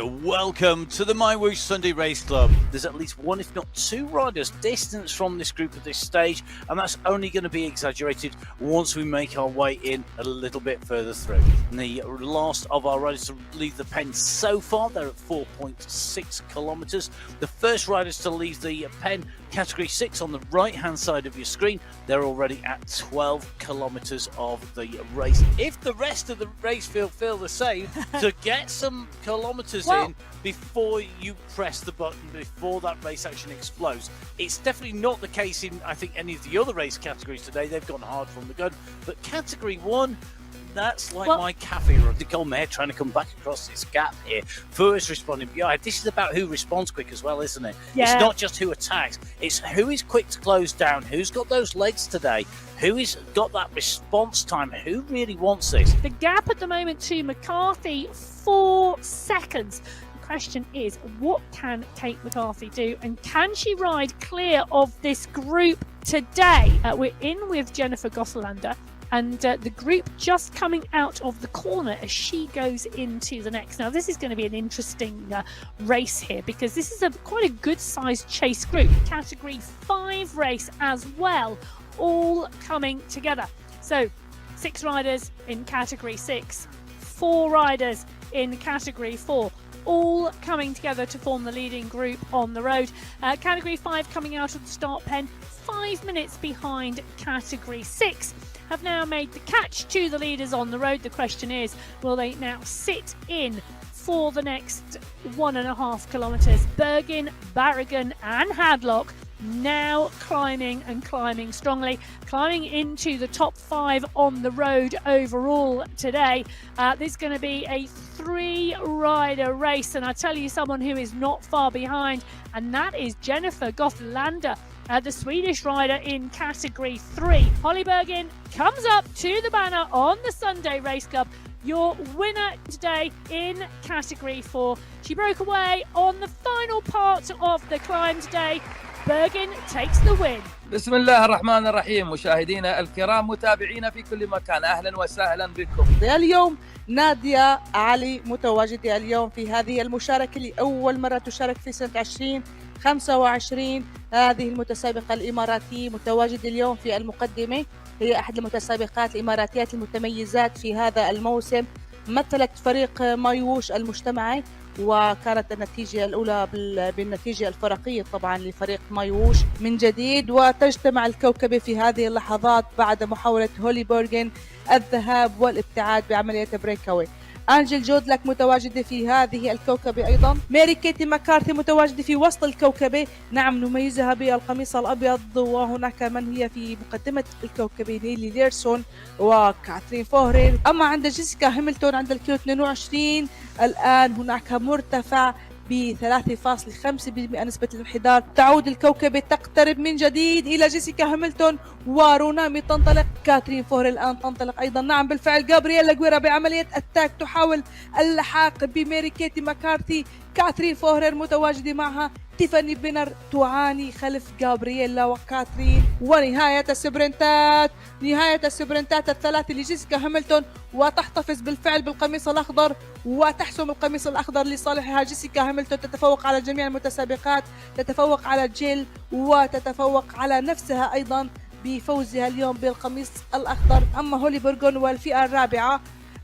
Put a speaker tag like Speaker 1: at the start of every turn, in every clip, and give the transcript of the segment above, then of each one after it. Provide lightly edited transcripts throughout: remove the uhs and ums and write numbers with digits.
Speaker 1: and welcome to the MyWhoosh Sunday Race Club. There's at least one, if not two riders distance from this group at this stage, and that's only going to be exaggerated once we make our way in a little bit further through. And the last of our riders to leave the pen so far, they're at 4.6 kilometers. The first riders to leave the pen, category 6 on the right hand side of your screen, they're already at 12 kilometers of the race. If the rest of the race field feel the same, to get some kilometers in before you press the button, before that race action explodes. It's definitely not the case in, I think, any of the other race categories today. They've gone hard from the gun. But category 1, that's like my cafe or the gold mare trying to come back across this gap here. First responding behind. This is about who responds quick as well, isn't it? Yeah. It's not just who attacks. It's who is quick to close down, who's got those legs today, who has got that response time, who really wants this.
Speaker 2: The gap at the moment to McCarthy, 4 seconds. The question is, what can Kate McCarthy do, and can she ride clear of this group today? We're in with Jennifer Gosselander, and the group just coming out of the corner as she goes into the next. Now, this is going to be an interesting race here, because this is quite a good-sized chase group. Category 5 race as well, all coming together. So 6 riders in Category 6, 4 riders in Category 4, all coming together to form the leading group on the road. Category 5 coming out of the start pen 5 minutes behind Category 6. Have now made the catch to the leaders on the road. The question is, will they now sit in for the next 1.5 kilometres? Bergin, Barragan and Hadlock now climbing and climbing strongly, climbing into the top 5 on the road overall today. This is going to be a 3-rider race, and I tell you someone who is not far behind, and that is Jennifer Gothelander, the Swedish rider in Category 3. Holly Bergin comes up to the banner on the Sunday Race Club, your winner today in Category 4. She broke away on the final part of the climb today. Bergin takes the win.
Speaker 3: بسم الله الرحمن الرحيم. مشاهدينا الكرام، متابعينا في كل مكان، أهلا وسهلا بكم.
Speaker 4: اليوم نادية علي متواجدة اليوم في هذه المشاركة لأول مرة تشارك في سنة 2025. هذه المتسابقة الإماراتية متواجدة اليوم في المقدمة، هي أحد المتسابقات الإماراتيات المتميزات في هذا الموسم. مثلت فريق مايووش المجتمعي، وكانت النتيجة الأولى بالنتيجة الفرقية طبعا لفريق مايووش من جديد. وتجتمع الكوكبة في هذه اللحظات بعد محاولة هولي بورغن الذهاب والابتعاد بعملية بريكاوي. أنجل جودلك متواجدة في هذه الكوكبة أيضا. ماري كيتي ماكارثي متواجدة في وسط الكوكبة، نعم نميزها بالقميص الأبيض. وهناك من هي في مقدمة الكوكبة، نيلي ليرسون وكاترين فوهرين. أما عند جيسيكا هاملتون عند الكيلو 22 الآن هناك مرتفع ب 3.5% نسبة الانحدار. تعود الكوكبة تقترب من جديد إلى جيسيكا هاملتون ورونامي تنطلق. كاترين فوهر الآن تنطلق أيضا. نعم بالفعل جابرييلا غويرا بعملية أتاك تحاول اللحاق بميري كيتي ماكارثي. كاترين فوهر متواجدة معها. تيفاني بينر تعاني خلف جابرييلا وكاترين. ونهاية السبرنتات، نهاية السبرنتات الثلاث لجيسيكا هاملتون، وتحتفظ بالفعل بالقميص الأخضر وتحسم القميص الأخضر لصالحها. جيسيكا هاملتون تتفوق على جميع المتسابقات، تتفوق على جيل وتتفوق على نفسها أيضا بفوزها اليوم بالقميص الأخضر. أما هولي بورغون والفئة الرابعة،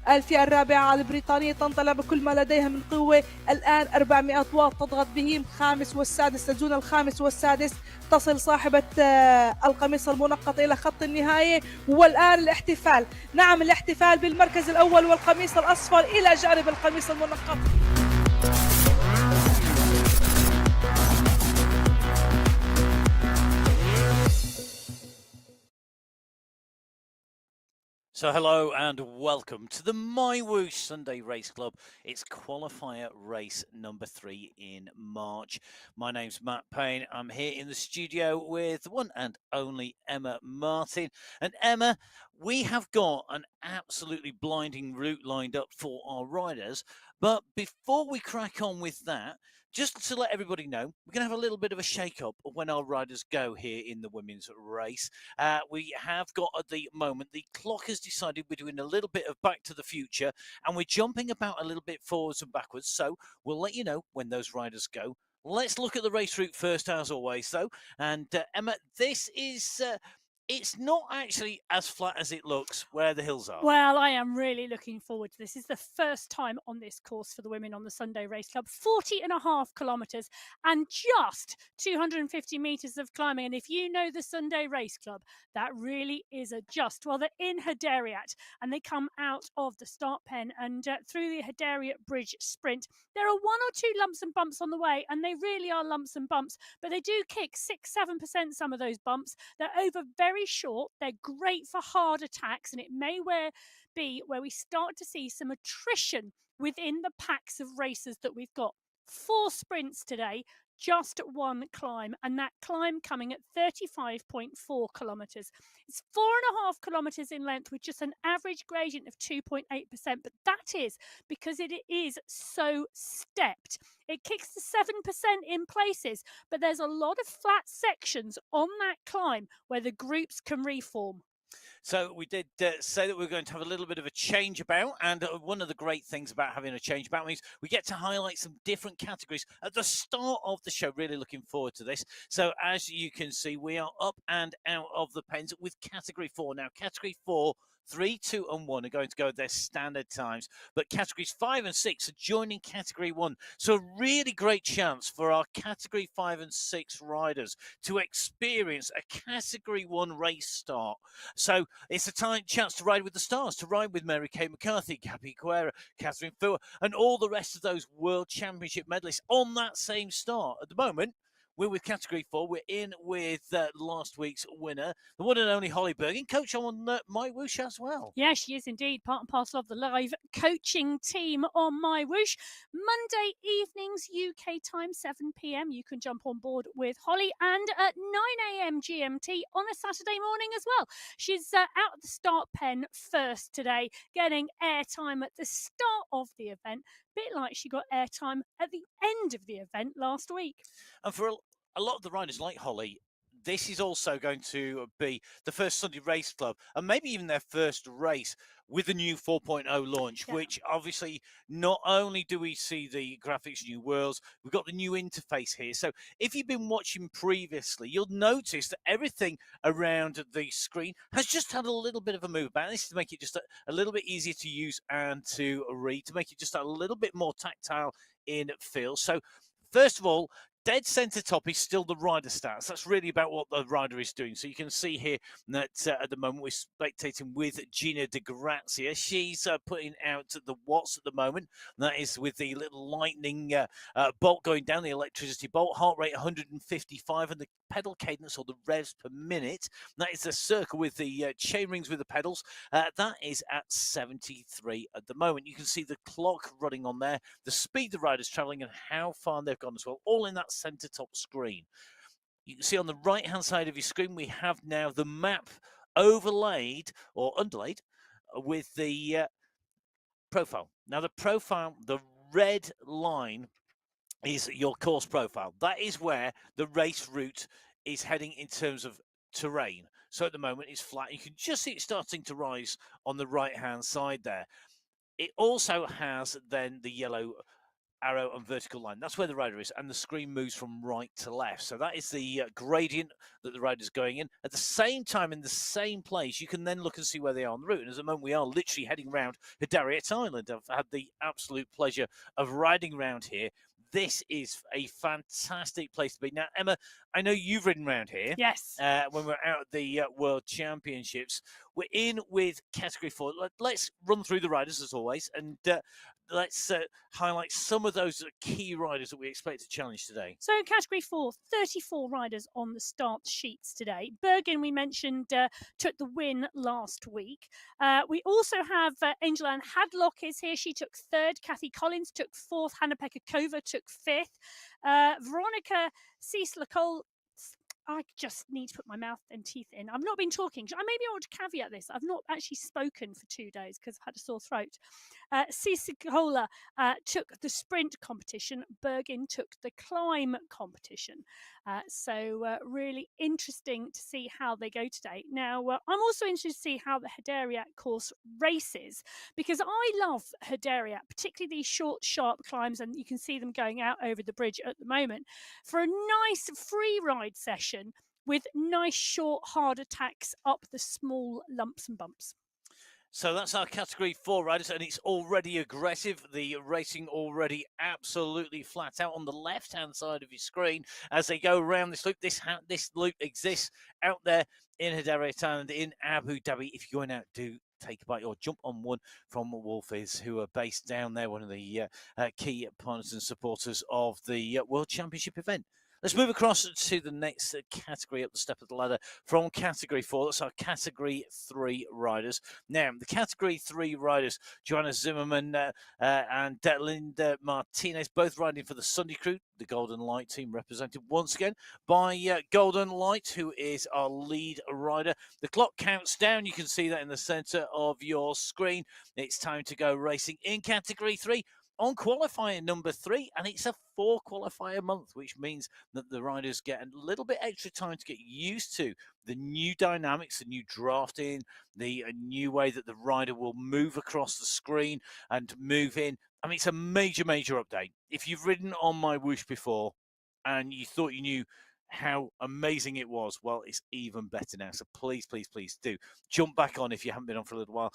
Speaker 4: الفئة الرابعة البريطانية تنطلع بكل ما لديها من قوة. الآن 400 واط تضغط بهم، الخامس والسادس تزون الخامس والسادس. تصل صاحبة القميص المنقط إلى خط النهاية، والآن الاحتفال، نعم الاحتفال بالمركز الأول والقميص الأصفر إلى جانب القميص المنقط.
Speaker 1: So hello and welcome to the MyWhoosh Sunday Race Club. It's qualifier race number 3 in March. My name's Matt Payne. I'm here in the studio with the one and only Emma Martin. And Emma, we have got an absolutely blinding route lined up for our riders. But before we crack on with that, just to let everybody know, we're going to have a little bit of a shake-up when our riders go here in the women's race. We have got at the moment, the clock has decided we're doing a little bit of Back to the Future, and we're jumping about a little bit forwards and backwards. So we'll let you know when those riders go. Let's look at the race route first, as always, though. And Emma, this is... it's not actually as flat as it looks where the hills are.
Speaker 2: Well, I am really looking forward to this. This is the first time on this course for the women on the Sunday Race Club. 40.5 kilometres and just 250 metres of climbing. And if you know the Sunday Race Club, that really is a just. Well, they're in Hadariat and they come out of the start pen and through the Hadariat Bridge sprint. There are 1 or 2 lumps and bumps on the way, and they really are lumps and bumps, but they do kick 6-7% some of those bumps. They're over very short. They're great for hard attacks, and it may be where we start to see some attrition within the packs of racers that we've got. 4 sprints today, just 1 climb, and that climb coming at 35.4 kilometres. It's 4.5 kilometres in length with just an average gradient of 2.8%, but that is because it is so stepped. It kicks to 7% in places, but there's a lot of flat sections on that climb where the groups can reform.
Speaker 1: So we did say that we are going to have a little bit of a change about, and one of the great things about having a change about means we get to highlight some different categories at the start of the show. Really looking forward to this. So as you can see, we are up and out of the pens with Category 4. Now, Category 4, 3, 2 and 1 are going to go at their standard times, but categories 5 and 6 are joining category 1. So a really great chance for our category 5 and 6 riders to experience a category 1 race start. So it's a chance to ride with the stars, to ride with Mary Kay McCarthy, Gabby Guerra, Catherine Fua, and all the rest of those World Championship medalists on that same start. At the moment, we're with Category 4. We're in with last week's winner, the one and only Holly Bergen, coach on MyWhoosh as well.
Speaker 2: Yeah, she is indeed part and parcel of the live coaching team on MyWhoosh. Monday evenings, UK time, 7 p.m. You can jump on board with Holly, and at 9 a.m. GMT on a Saturday morning as well. She's out at the start pen first today, getting airtime at the start of the event, bit like she got airtime at the end of the event last week.
Speaker 1: And for a lot of the riders like Holly, this is also going to be the first Sunday Race Club, and maybe even their first race with the new 4.0 launch, which obviously not only do we see the graphics, new worlds, we've got the new interface here. So if you've been watching previously, you'll notice that everything around the screen has just had a little bit of a move back. This is to make it just a little bit easier to use and to read, to make it just a little bit more tactile in feel. So first of all, dead center top is still the rider stats. That's really about what the rider is doing. So you can see here that at the moment we're spectating with Gina De Grazia. She's putting out the watts at the moment. That is with the little lightning bolt going down, the electricity bolt, heart rate 155, and the pedal cadence, or the revs per minute. That is the circle with the chain rings with the pedals. That is at 73 at the moment. You can see the clock running on there, the speed the rider's traveling, and how far they've gone as well, all in that center top screen. You can see on the right hand side of your screen, we have now the map overlaid or underlaid with the profile. Now the profile, the red line is your course profile. That is where the race route is heading in terms of terrain. So at the moment it's flat. You can just see it starting to rise on the right hand side there. It also has then the yellow arrow and vertical line. That's where the rider is, and the screen moves from right to left. So that is the gradient that the rider's going in. At the same time, in the same place, you can then look and see where they are on the route. And at the moment, we are literally heading around Hadariat Island. I've had the absolute pleasure of riding around here. This is a fantastic place to be. Now, Emma, I know you've ridden around here.
Speaker 2: Yes.
Speaker 1: When we're out at the World Championships. We're in with Category 4. Let's run through the riders as always, and let's highlight some of those key riders that we expect to challenge today.
Speaker 2: So Category 4, 34 riders on the start sheets today. Bergen, we mentioned, took the win last week. We also have Angel Ann Hadlock is here. She took 3rd. Kathy Collins took 4th. Hannah Pekakova took 5th. Veronica Cieslakol, I just need to put my mouth and teeth in. I've not been talking. Maybe I want to caveat this. I've not actually spoken for 2 days because I've had a sore throat. Sisicola took the sprint competition. Bergin took the climb competition. So really interesting to see how they go today. Now, I'm also interested to see how the Hederiat course races, because I love Hederiat, particularly these short, sharp climbs, and you can see them going out over the bridge at the moment, for a nice free ride session with nice, short, hard attacks up the small lumps and bumps.
Speaker 1: So that's our category 4 riders, and it's already aggressive. The racing already absolutely flat out on the left-hand side of your screen as they go around this loop. This loop exists out there in Hederiat and in Abu Dhabi. If you're going out, do take a bite or jump on one from Wolfies, who are based down there, one of the key partners and supporters of the World Championship event. Let's move across to the next category up the step of the ladder from category 4. That's our category 3 riders. Now, the category 3 riders, Joanna Zimmerman and Linda Martinez, both riding for the Sunday crew, the Golden Light team, represented once again by Golden Light, who is our lead rider. The clock counts down. You can see that in the center of your screen. It's time to go racing in category 3. On qualifier number 3, and it's a 4 qualifier month, which means that the riders get a little bit extra time to get used to the new dynamics, the new drafting, the new way that the rider will move across the screen and move in. I mean, it's a major update. If you've ridden on MyWhoosh before and you thought you knew how amazing it was, well, it's even better now. So please do jump back on if you haven't been on for a little while.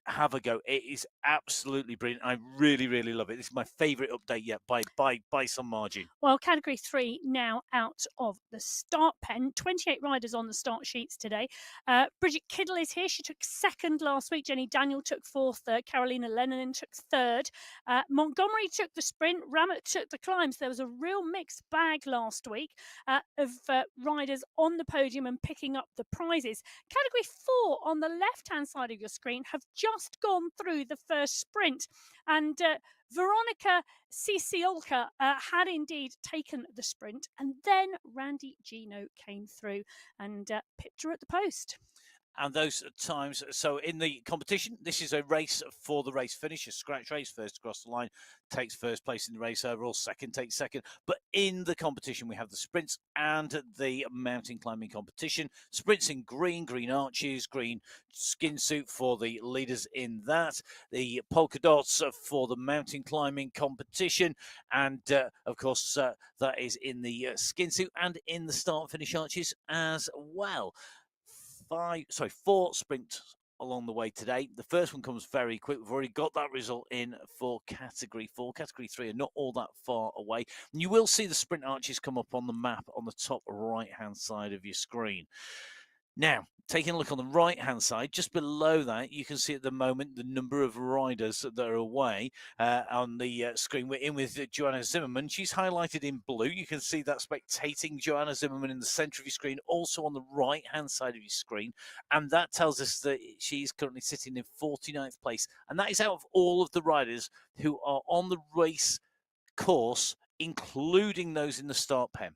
Speaker 1: Have a go. It is absolutely brilliant. I really love it. This is my favorite update yet by some margin.
Speaker 2: Well, category 3 now out of the start pen. 28 riders on the start sheets today. Bridget Kiddle is here. She took 2nd last week. Jenny Daniel took 4th. Carolina Lennon took 3rd. Montgomery took the sprint. Ramett took the climbs. There was a real mixed bag last week of riders on the podium and picking up the prizes. Category 4 on the left-hand side of your screen have just gone through the first sprint, and Veronica Ciciolka had indeed taken the sprint, and then Randy Gino came through and pipped her at the post.
Speaker 1: And those times, so in the competition, this is a race for the race finish, a scratch race. First across the line takes first place in the race overall, second takes second. But in the competition, we have the sprints and the mountain climbing competition. Sprints in green arches, green skin suit for the leaders in that. The polka dots for the mountain climbing competition. And of course, that is in the skin suit and in the start finish arches as well. 4 sprints along the way today. The first one comes very quick. We've already got that result in for category 4. Category 3 are not all that far away. And you will see the sprint arches come up on the map on the top right-hand side of your screen. Now, taking a look on the right-hand side, just below that, you can see at the moment the number of riders that are away on the screen. We're in with Joanna Zimmerman. She's highlighted in blue. You can see that spectating Joanna Zimmerman in the centre of your screen, also on the right-hand side of your screen. And that tells us that she's currently sitting in 49th place. And that is out of all of the riders who are on the race course, including those in the start pen.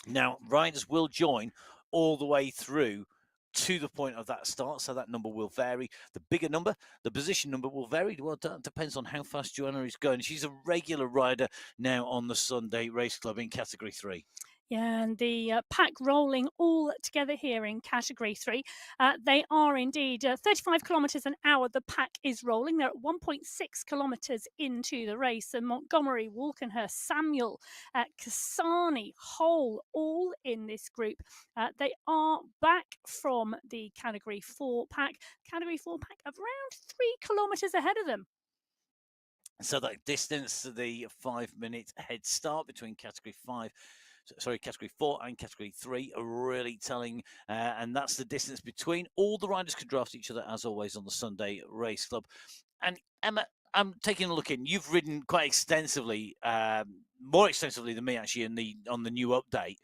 Speaker 1: Now, riders will join all the way through to the point of that start, so that number will vary. The bigger number, the position number will vary. Well, that depends on how fast Joanna is going. She's a regular rider now on the Sunday Race Club in category 3.
Speaker 2: Yeah, and the pack rolling all together here in category 3. They are indeed 35 kilometres an hour. The pack is rolling. They're at 1.6 kilometres into the race. And Montgomery, Walkenhurst, Samuel, Kasani, Hole, all in this group. They are back from the category 4 pack. Category 4 pack of around 3 kilometres ahead of them.
Speaker 1: So that distance, the 5-minute head start between category 4 and category 3 are really telling, and that's the distance between. All the riders can draft each other as always on the Sunday Race Club. And Emma, I'm taking a look in. You've ridden quite extensively, more extensively than me actually, on the new update.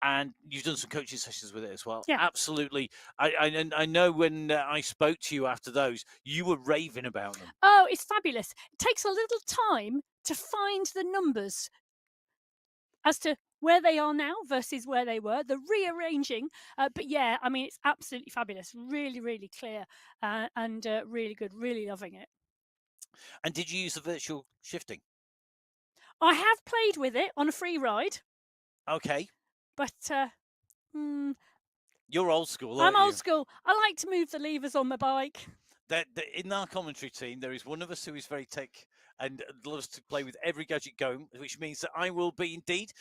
Speaker 1: And you've done some coaching sessions with it as well.
Speaker 2: Yeah.
Speaker 1: Absolutely. I know when I spoke to you after those, you were raving about them.
Speaker 2: Oh, it's fabulous. It takes a little time to find the numbers as to where they are now versus where they were, the rearranging. But yeah, I mean, it's absolutely fabulous. Really, really clear and really good. Really loving it.
Speaker 1: And did you use the virtual shifting?
Speaker 2: I have played with it on a free ride,
Speaker 1: Okay.
Speaker 2: but
Speaker 1: You're old school,
Speaker 2: I'm
Speaker 1: aren't you?
Speaker 2: old school. I like to move the levers on my bike.
Speaker 1: In our commentary team, there is one of us who is very tech and loves to play with every gadget going, which means that I will be indeed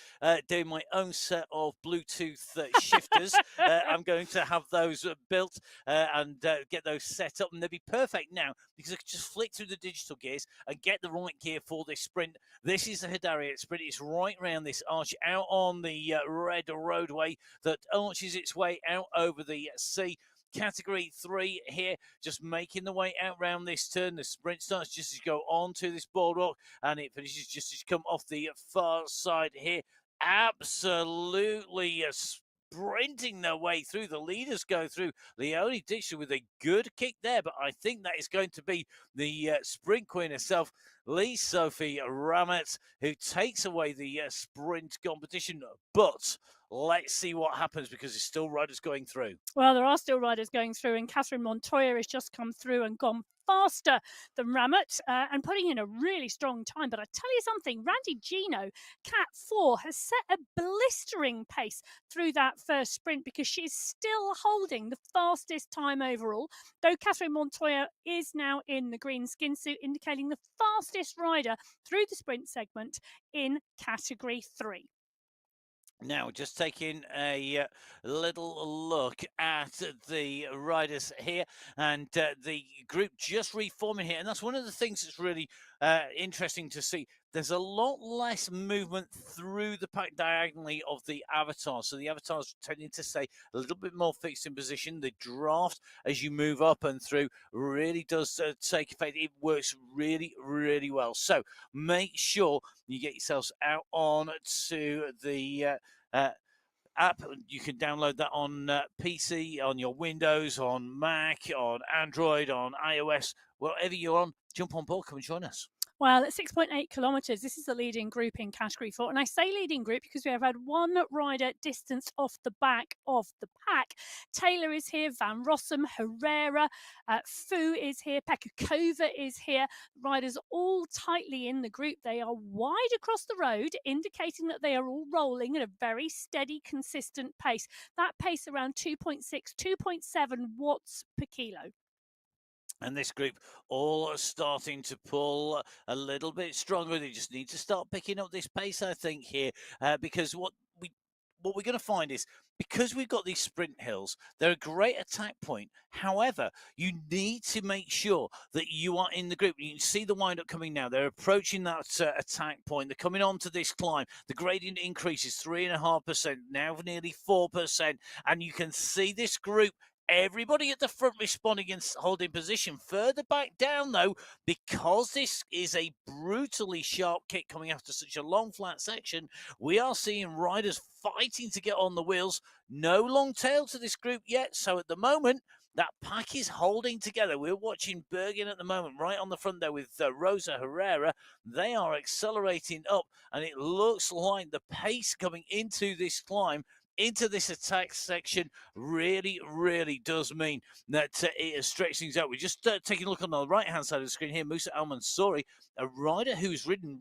Speaker 1: doing my own set of Bluetooth shifters. I'm going to have those built and get those set up, and they'll be perfect now because I can just flick through the digital gears and get the right gear for this sprint. This is the Hedariot sprint. It's right round this arch out on the red roadway that arches its way out over the sea. Category 3 here, just making the way out round this turn. The sprint starts just as you go on to this boardwalk, and it finishes just as you come off the far side here. Absolutely sprinting their way through. The leaders go through. Leonie Dixon with a good kick there, but I think that is going to be the sprint queen herself, Lee-Sophie Ramett, who takes away the sprint competition. But let's see what happens because there's still riders going through.
Speaker 2: Well, there are still riders going through, and Catherine Montoya has just come through and gone faster than Ramett and putting in a really strong time. But I tell you something, Randy Gino, Cat 4, has set a blistering pace through that first sprint because she's still holding the fastest time overall, though Catherine Montoya is now in the green skin suit, indicating the fastest rider through the sprint segment in Category 3.
Speaker 1: Now, just taking a little look at the riders here, and the group just reforming here. And that's one of the things that's really interesting to see. There's a lot less movement through the pack diagonally of the avatars. So the avatars tending to stay a little bit more fixed in position. The draft, as you move up and through, really does take effect. It works really, really well. So make sure you get yourselves out on to the app. You can download that on PC, on your Windows, on Mac, on Android, on iOS, wherever you're on. Jump on board, come and join us.
Speaker 2: Well, at 6.8 kilometres, this is the leading group in Category 4. And I say leading group because we have had one rider distanced off the back of the pack. Taylor is here, Van Rossum, Herrera, Fu is here, Pekakova is here. Riders all tightly in the group. They are wide across the road, indicating that they are all rolling at a very steady, consistent pace. That pace around 2.6, 2.7 watts per kilo.
Speaker 1: And this group all starting to pull a little bit stronger. They just need to start picking up this pace, I think, here, because what we're going to find is because we've got these sprint hills, they're a great attack point. However, you need to make sure that you are in the group. You can see the wind up coming now. They're approaching that attack point. They're coming onto this climb. The gradient increases 3.5%, now nearly 4%. And you can see this group, everybody at the front responding and holding position. Further back down, though, because this is a brutally sharp kick coming after such a long, flat section, we are seeing riders fighting to get on the wheels. No long tail to this group yet. So at the moment, that pack is holding together. We're watching Bergen at the moment, right on the front there with Rosa Herrera. They are accelerating up, and it looks like the pace coming into this climb, into this attack section, really, really does mean that it has stretched things out. We're just taking a look on the right-hand side of the screen here. Musa Al-Mansouri, a rider who's ridden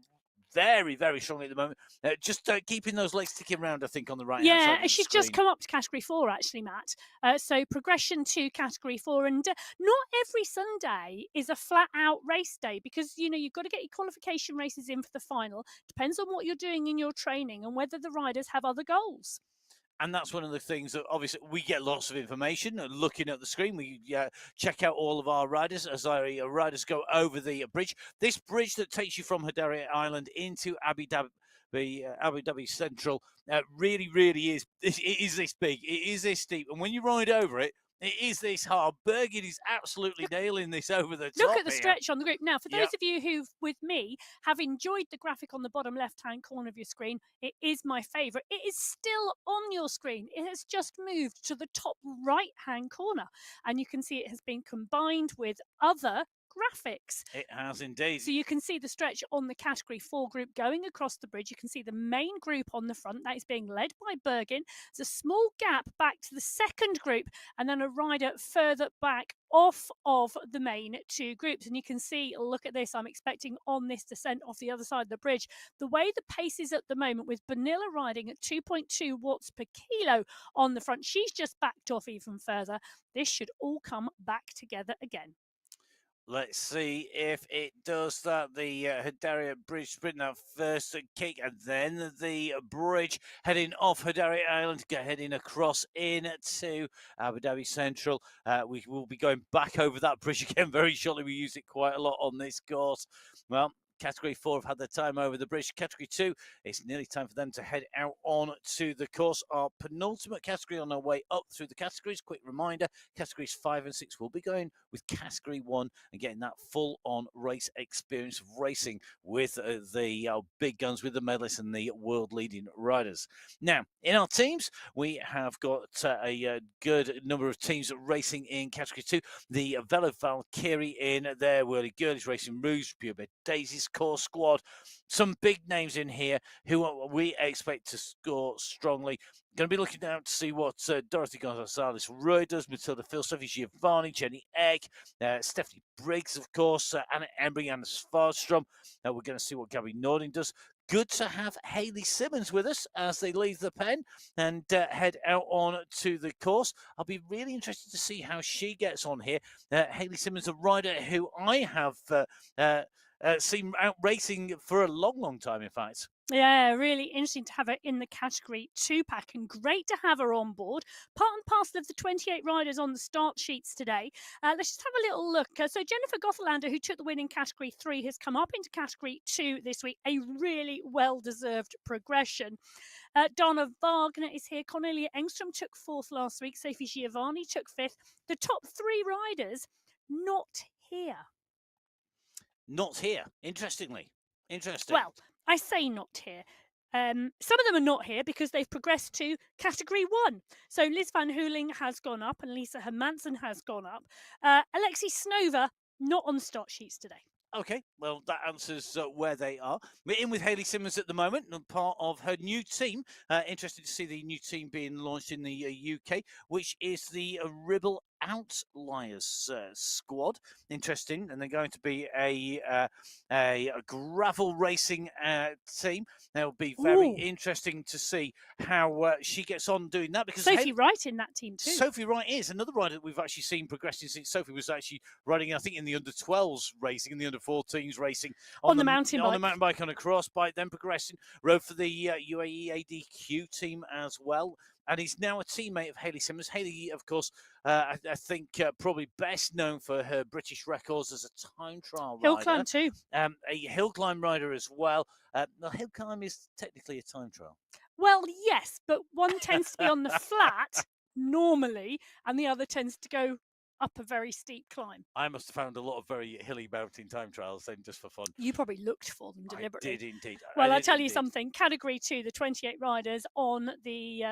Speaker 1: very, very strongly at the moment. Just keeping those legs ticking around, I think, on the right-hand side of the
Speaker 2: she's
Speaker 1: screen.
Speaker 2: just come up to Category 4, actually, Matt. So progression to Category 4. And not every Sunday is a flat-out race day because, you've got to get your qualification races in for the final. Depends on what you're doing in your training and whether the riders have other goals.
Speaker 1: And that's one of the things that obviously we get lots of information looking at the screen. We check out all of our riders as our riders go over the bridge. This bridge that takes you from Hedariot Island into Abu Dhabi Central really, really is. It is this big. It is this steep. And when you ride over it, it is this hard. Bergen is absolutely nailing this over the top.
Speaker 2: Look at the
Speaker 1: here.
Speaker 2: stretch on the group. Now, for those of you who, with me, have enjoyed the graphic on the bottom left-hand corner of your screen, it is my favourite. It is still on your screen. It has just moved to the top right-hand corner. And you can see it has been combined with other graphics.
Speaker 1: It has indeed.
Speaker 2: So you can see the stretch on the Category 4 group going across the bridge. You can see the main group on the front. That is being led by Bergin. There's a small gap back to the second group and then a rider further back off of the main two groups. And you can see, look at this, I'm expecting on this descent off the other side of the bridge, the way the pace is at the moment with Bonilla riding at 2.2 watts per kilo on the front. She's just backed off even further. This should all come back together again.
Speaker 1: Let's see if it does that. The Hadaria Bridge sprint, that first kick, and then the bridge heading off Hadaria Island, heading across into Abu Dhabi Central. We will be going back over that bridge again very shortly. We use it quite a lot on this course. Well, Category 4 have had their time over the bridge. Category 2, it's nearly time for them to head out on to the course. Our penultimate category on our way up through the categories. Quick reminder, categories 5 and 6 will be going with Category 1 and getting that full-on race experience of racing with the big guns, with the medalists and the world-leading riders. Now, in our teams, we have got a good number of teams racing in Category 2. The Velo Valkyrie in there, Whirly Girlies Racing Rouge, Purebred Daisies core squad. Some big names in here who we expect to score strongly. Going to be looking out to see what Dorothy Gonzalez Roy does, Matilda Phil, Sophie Giovanni, Jenny Egg, Stephanie Briggs, of course, Anna Embry, Anna Svarstrom. We're going to see what Gabby Nording does. Good to have Hayley Simmons with us as they leave the pen and head out on to the course. I'll be really interested to see how she gets on here. Hayley Simmons, a rider who I have seen out racing for a long time, in fact.
Speaker 2: Yeah, really interesting to have her in the Category 2 pack and great to have her on board. Part and parcel of the 28 riders on the start sheets today. Let's just have a little look. So Jennifer Gothelander, who took the win in Category 3, has come up into Category 2 this week. A really well-deserved progression. Donna Wagner is here. Cornelia Engstrom took 4th last week. Sophie Giovanni took 5th. The top 3 riders not here.
Speaker 1: Not here, interestingly. Interesting.
Speaker 2: Well, I say not here. Some of them are not here because they've progressed to Category 1. So Liz Van Hooling has gone up and Lisa Hermansen has gone up. Alexi Snova, not on the start sheets today.
Speaker 1: Okay, well, that answers where they are. We're in with Hayley Simmons at the moment, and part of her new team. Interested to see the new team being launched in the UK, which is the Ribble Outliers squad. Interesting, and they're going to be a gravel racing team. That'll be very interesting to see how she gets on doing that. Because
Speaker 2: Sophie Wright in that team too.
Speaker 1: Sophie Wright is another rider that we've actually seen progressing since Sophie was actually riding, I think, in the under-12s racing, in the under-14s racing
Speaker 2: on the mountain bike.
Speaker 1: On the mountain bike, on a cross bike, then progressing, rode for the UAE ADQ team as well. And he's now a teammate of Hayley Simmons. Hayley, of course, I think probably best known for her British records as a time trial rider.
Speaker 2: Hill climb too.
Speaker 1: A hill climb rider as well. The hill climb is technically a time trial.
Speaker 2: Well, yes, but one tends to be on the flat normally, and the other tends to go up a very steep climb.
Speaker 1: I must have found a lot of very hilly mountain time trials then, just for fun.
Speaker 2: You probably looked for them deliberately.
Speaker 1: I did indeed.
Speaker 2: Well, I'll tell you something. Category 2, the 28 riders on the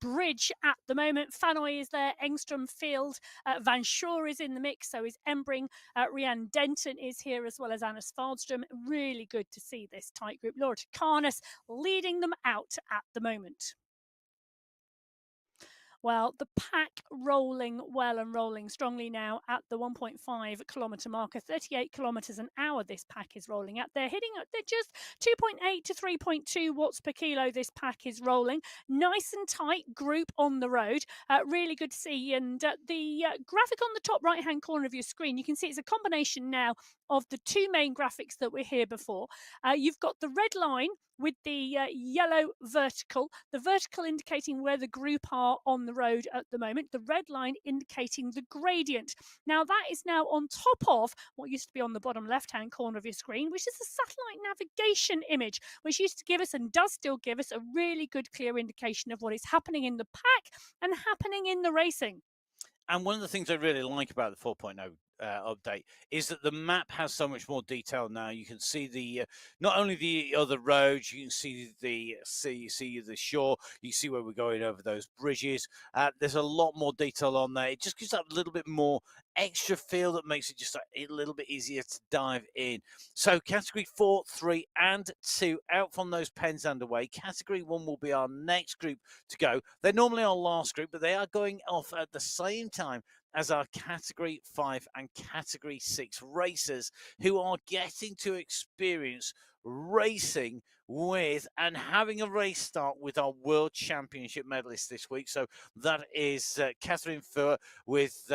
Speaker 2: bridge at the moment. Fanoy is there, Engstrom, Field, Van Shore is in the mix, so is Embring. Rianne Denton is here as well as Anna Svardström. Really good to see this tight group. Laura Takanis leading them out at the moment. Well, the pack rolling well and rolling strongly now at the 1.5 kilometre marker, 38 kilometres an hour this pack is rolling at. They're just 2.8 to 3.2 watts per kilo this pack is rolling. Nice and tight group on the road. Really good to see. And the graphic on the top right-hand corner of your screen, you can see it's a combination now of the two main graphics that were here before. You've got the red line with the yellow vertical, the vertical indicating where the group are on the road at the moment, the red line indicating the gradient. Now that is now on top of what used to be on the bottom left-hand corner of your screen, which is the satellite navigation image, which used to give us and does still give us a really good clear indication of what is happening in the pack and happening in the racing.
Speaker 1: And one of the things I really like about the 4.0 update is that the map has so much more detail now. You can see the not only the other roads, you can see the shore, you see where we're going over those bridges. There's a lot more detail on there. It just gives that a little bit more extra feel that makes it just a little bit easier to dive in. So category 4, 3 and 2 out from those pens underway. Category 1 will be our next group to go. They're normally our last group, but they are going off at the same time as our category 5 and category 6 racers, who are getting to experience racing with and having a race start with our World Championship medalists this week. So that is Catherine Furr with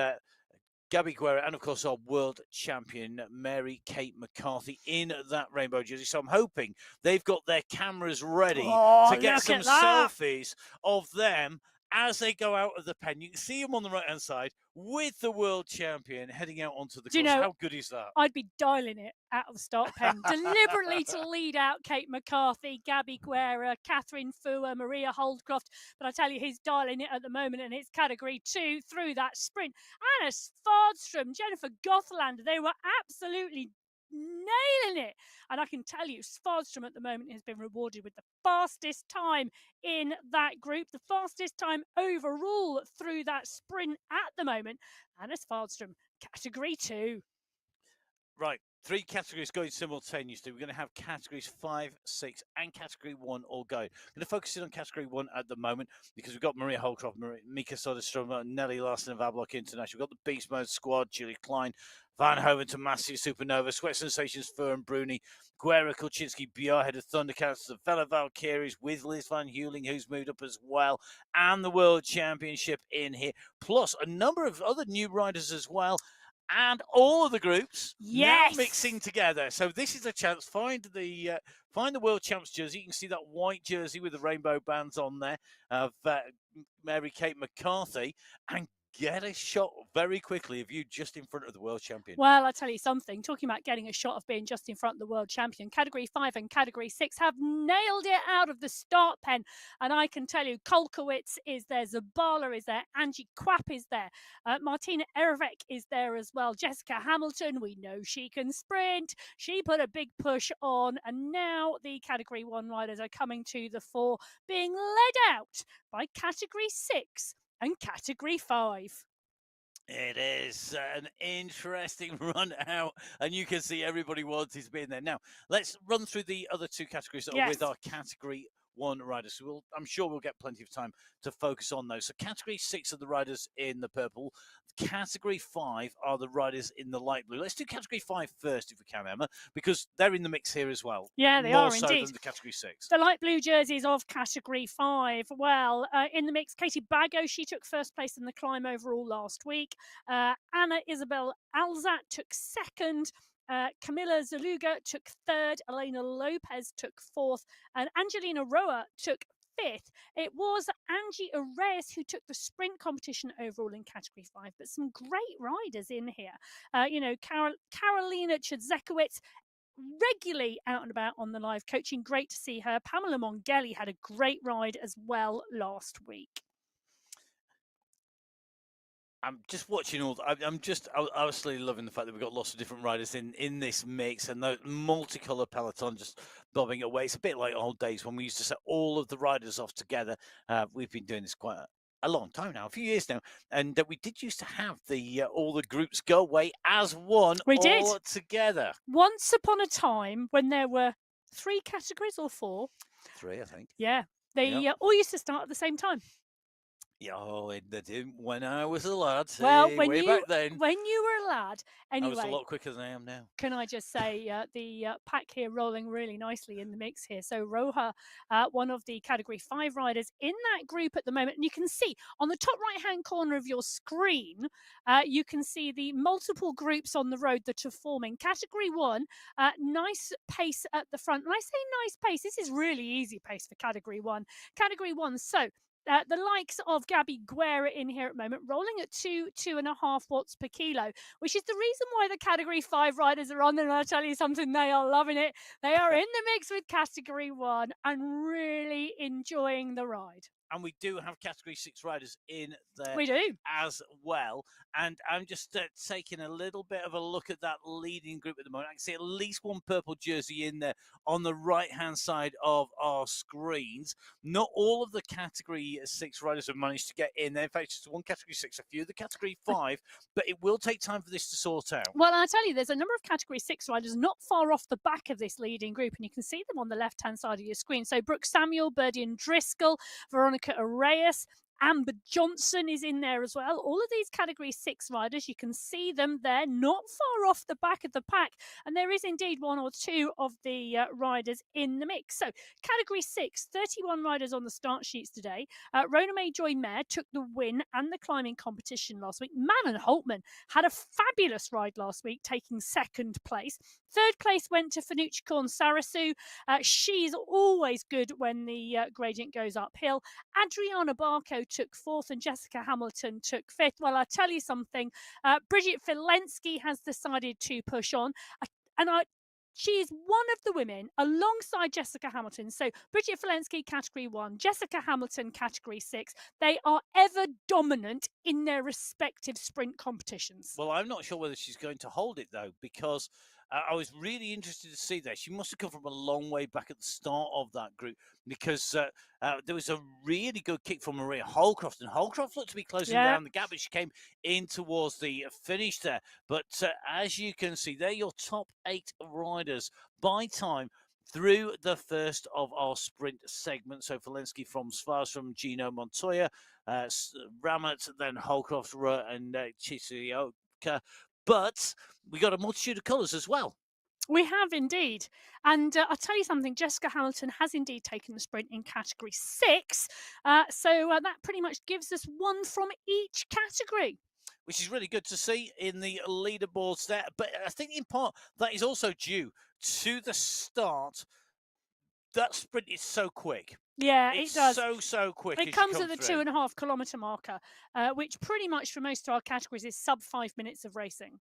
Speaker 1: Gabby Guerra, and of course our world champion Mary Kate McCarthy in that rainbow jersey. So I'm hoping they've got their cameras ready to get some selfies of them as they go out of the pen. You can see them on the right hand side with the world champion heading out onto the course. How good is that?
Speaker 2: I'd be dialing it out of the start pen deliberately to lead out Kate McCarthy, Gabby Guerra, Catherine Fua, Maria Holdcroft. But I tell you, he's dialing it at the moment, and it's category 2 through that sprint. Anna Svardström, Jennifer Gothland, they were absolutely nailing it. And I can tell you, Svardström at the moment has been rewarded with the fastest time in that group, the fastest time overall through that sprint at the moment. Anna Svardström, category 2.
Speaker 1: Right, 3 categories going simultaneously. We're going to have categories 5, 6, and category 1 all going. I'm going to focus in on category 1 at the moment because we've got Maria Holcroft, Mika Soderstrom, Nelly Larson of Avlock International. We've got the Beast Mode squad, Julie Klein, Van Hoven to Massive Supernova, Sweat Sensations, Fur Bruni, Guerra, Kulczynski, BR, head of Thundercats, the fellow Valkyries with Liz Van Heuling, who's moved up as well, and the World Championship in here, plus a number of other new riders as well. And all of the groups now mixing together. So this is a chance. Find the World Champs jersey. You can see that white jersey with the rainbow bands on there of Mary Kate McCarthy, and get a shot very quickly of you just in front of the world champion.
Speaker 2: Well, I tell you something, talking about getting a shot of being just in front of the world champion, category 5 and category 6 have nailed it out of the start pen. And I can tell you, Kolkowitz is there, Zabala is there, Angie Quapp is there, Martina Erevek is there as well, Jessica Hamilton, we know she can sprint, she put a big push on, and now the category 1 riders are coming to the fore, being led out by category 6 and category 5.
Speaker 1: It is an interesting run out, and you can see everybody wanting to be in there. Now, let's run through the other 2 categories that are with our category 1 riders. So I'm sure we'll get plenty of time to focus on those. So category 6 are the riders in the purple. Category 5 are the riders in the light blue. Let's do category 5 first, if we can, Emma, because they're in the mix here as well.
Speaker 2: Yeah, they
Speaker 1: are
Speaker 2: indeed.
Speaker 1: More so than the category 6.
Speaker 2: The light blue jerseys of category 5. Well, in the mix, Katie Bago, she took first place in the climb overall last week. Anna Isabel Alzat took second. Camila Zaluga took third. Elena Lopez took fourth. And Angelina Roa took fifth. It was Angie Arrayes who took the sprint competition overall in category 5, but some great riders in here. Carolina Chedzekowicz, regularly out and about on the live coaching. Great to see her. Pamela Mongeli had a great ride as well last week.
Speaker 1: I'm just watching all. I'm just absolutely loving the fact that we've got lots of different riders in this mix, and the multicolour peloton just bobbing away. It's a bit like old days when we used to set all of the riders off together. We've been doing this quite a long time now, a few years now, and we did used to have the all the groups go away as one.
Speaker 2: We did
Speaker 1: together.
Speaker 2: Once upon a time when there were 3 categories or 4.
Speaker 1: 3, I think.
Speaker 2: Yeah, they all used to start at the same time.
Speaker 1: Yeah, they did when I was a lad.
Speaker 2: Well,
Speaker 1: back then,
Speaker 2: when you were a lad, anyway,
Speaker 1: I was a lot quicker than I am now.
Speaker 2: Can I just say the pack here rolling really nicely in the mix here. So Roja, one of the category 5 riders in that group at the moment, and you can see on the top right-hand corner of your screen, you can see the multiple groups on the road that are forming. Category 1, nice pace at the front. When I say nice pace, this is really easy pace for category 1. Category 1, so the likes of Gabby Guerra in here at the moment, rolling at 2.5 watts per kilo, which is the reason why the category 5 riders are on there. And I'll tell you something, they are loving it. They are in the mix with category 1 and really enjoying the ride.
Speaker 1: and we do have Category 6 riders in there
Speaker 2: We do.
Speaker 1: as well. And I'm just taking a little bit of a look at that leading group at the moment. I can see at least one purple jersey in there on the right-hand side of our screens. Not all of the Category 6 riders have managed to get in there. In fact, just one Category 6, a few of the Category 5, but it will take time for this to sort out.
Speaker 2: Well, I tell you, there's a number of Category 6 riders not far off the back of this leading group, and you can see them on the left-hand side of your screen. So Brooke Samuel, Birdie and Driscoll, Veronica Arrayas, Amber Johnson is in there as well. All of these Category 6 riders, you can see them there, not far off the back of the pack. And there is indeed one or two of the riders in the mix. So Category 6, 31 riders on the start sheets today. Rona May Joy Mayer took the win and the climbing competition last week. Manon Holtman had a fabulous ride last week, taking second place. Third place went to Fanucci Korn Sarasu. She's always good when the gradient goes uphill. Adriana Barco took fourth and Jessica Hamilton took fifth. Well, I'll tell you something. Bridget Filensky has decided to push on. She is one of the women alongside Jessica Hamilton. So Bridget Filensky, Category 1, Jessica Hamilton, Category 6. They are ever dominant in their respective sprint competitions.
Speaker 1: Well, I'm not sure whether she's going to hold it, though, because I was really interested to see that. She must have come from a long way back at the start of that group, because there was a really good kick from Maria Holcroft, and Holcroft looked to be closing down the gap, but she came in towards the finish there. But as you can see, they're your top 8 riders by time through the first of our sprint segment. So Filensky from Svars, from Gino Montoya, Ramat, then Holcroft and Chisioka. But we got a multitude of colours as well.
Speaker 2: We have indeed. And I'll tell you something, Jessica Hamilton has indeed taken the sprint in Category 6. So that pretty much gives us one from each category.
Speaker 1: Which is really good to see in the leaderboards there. But I think in part that is also due to the start. That sprint is so quick.
Speaker 2: Yeah,
Speaker 1: it
Speaker 2: does.
Speaker 1: So quick.
Speaker 2: It comes at the 2.5 kilometre marker, which pretty much for most of our categories is sub 5 minutes of racing.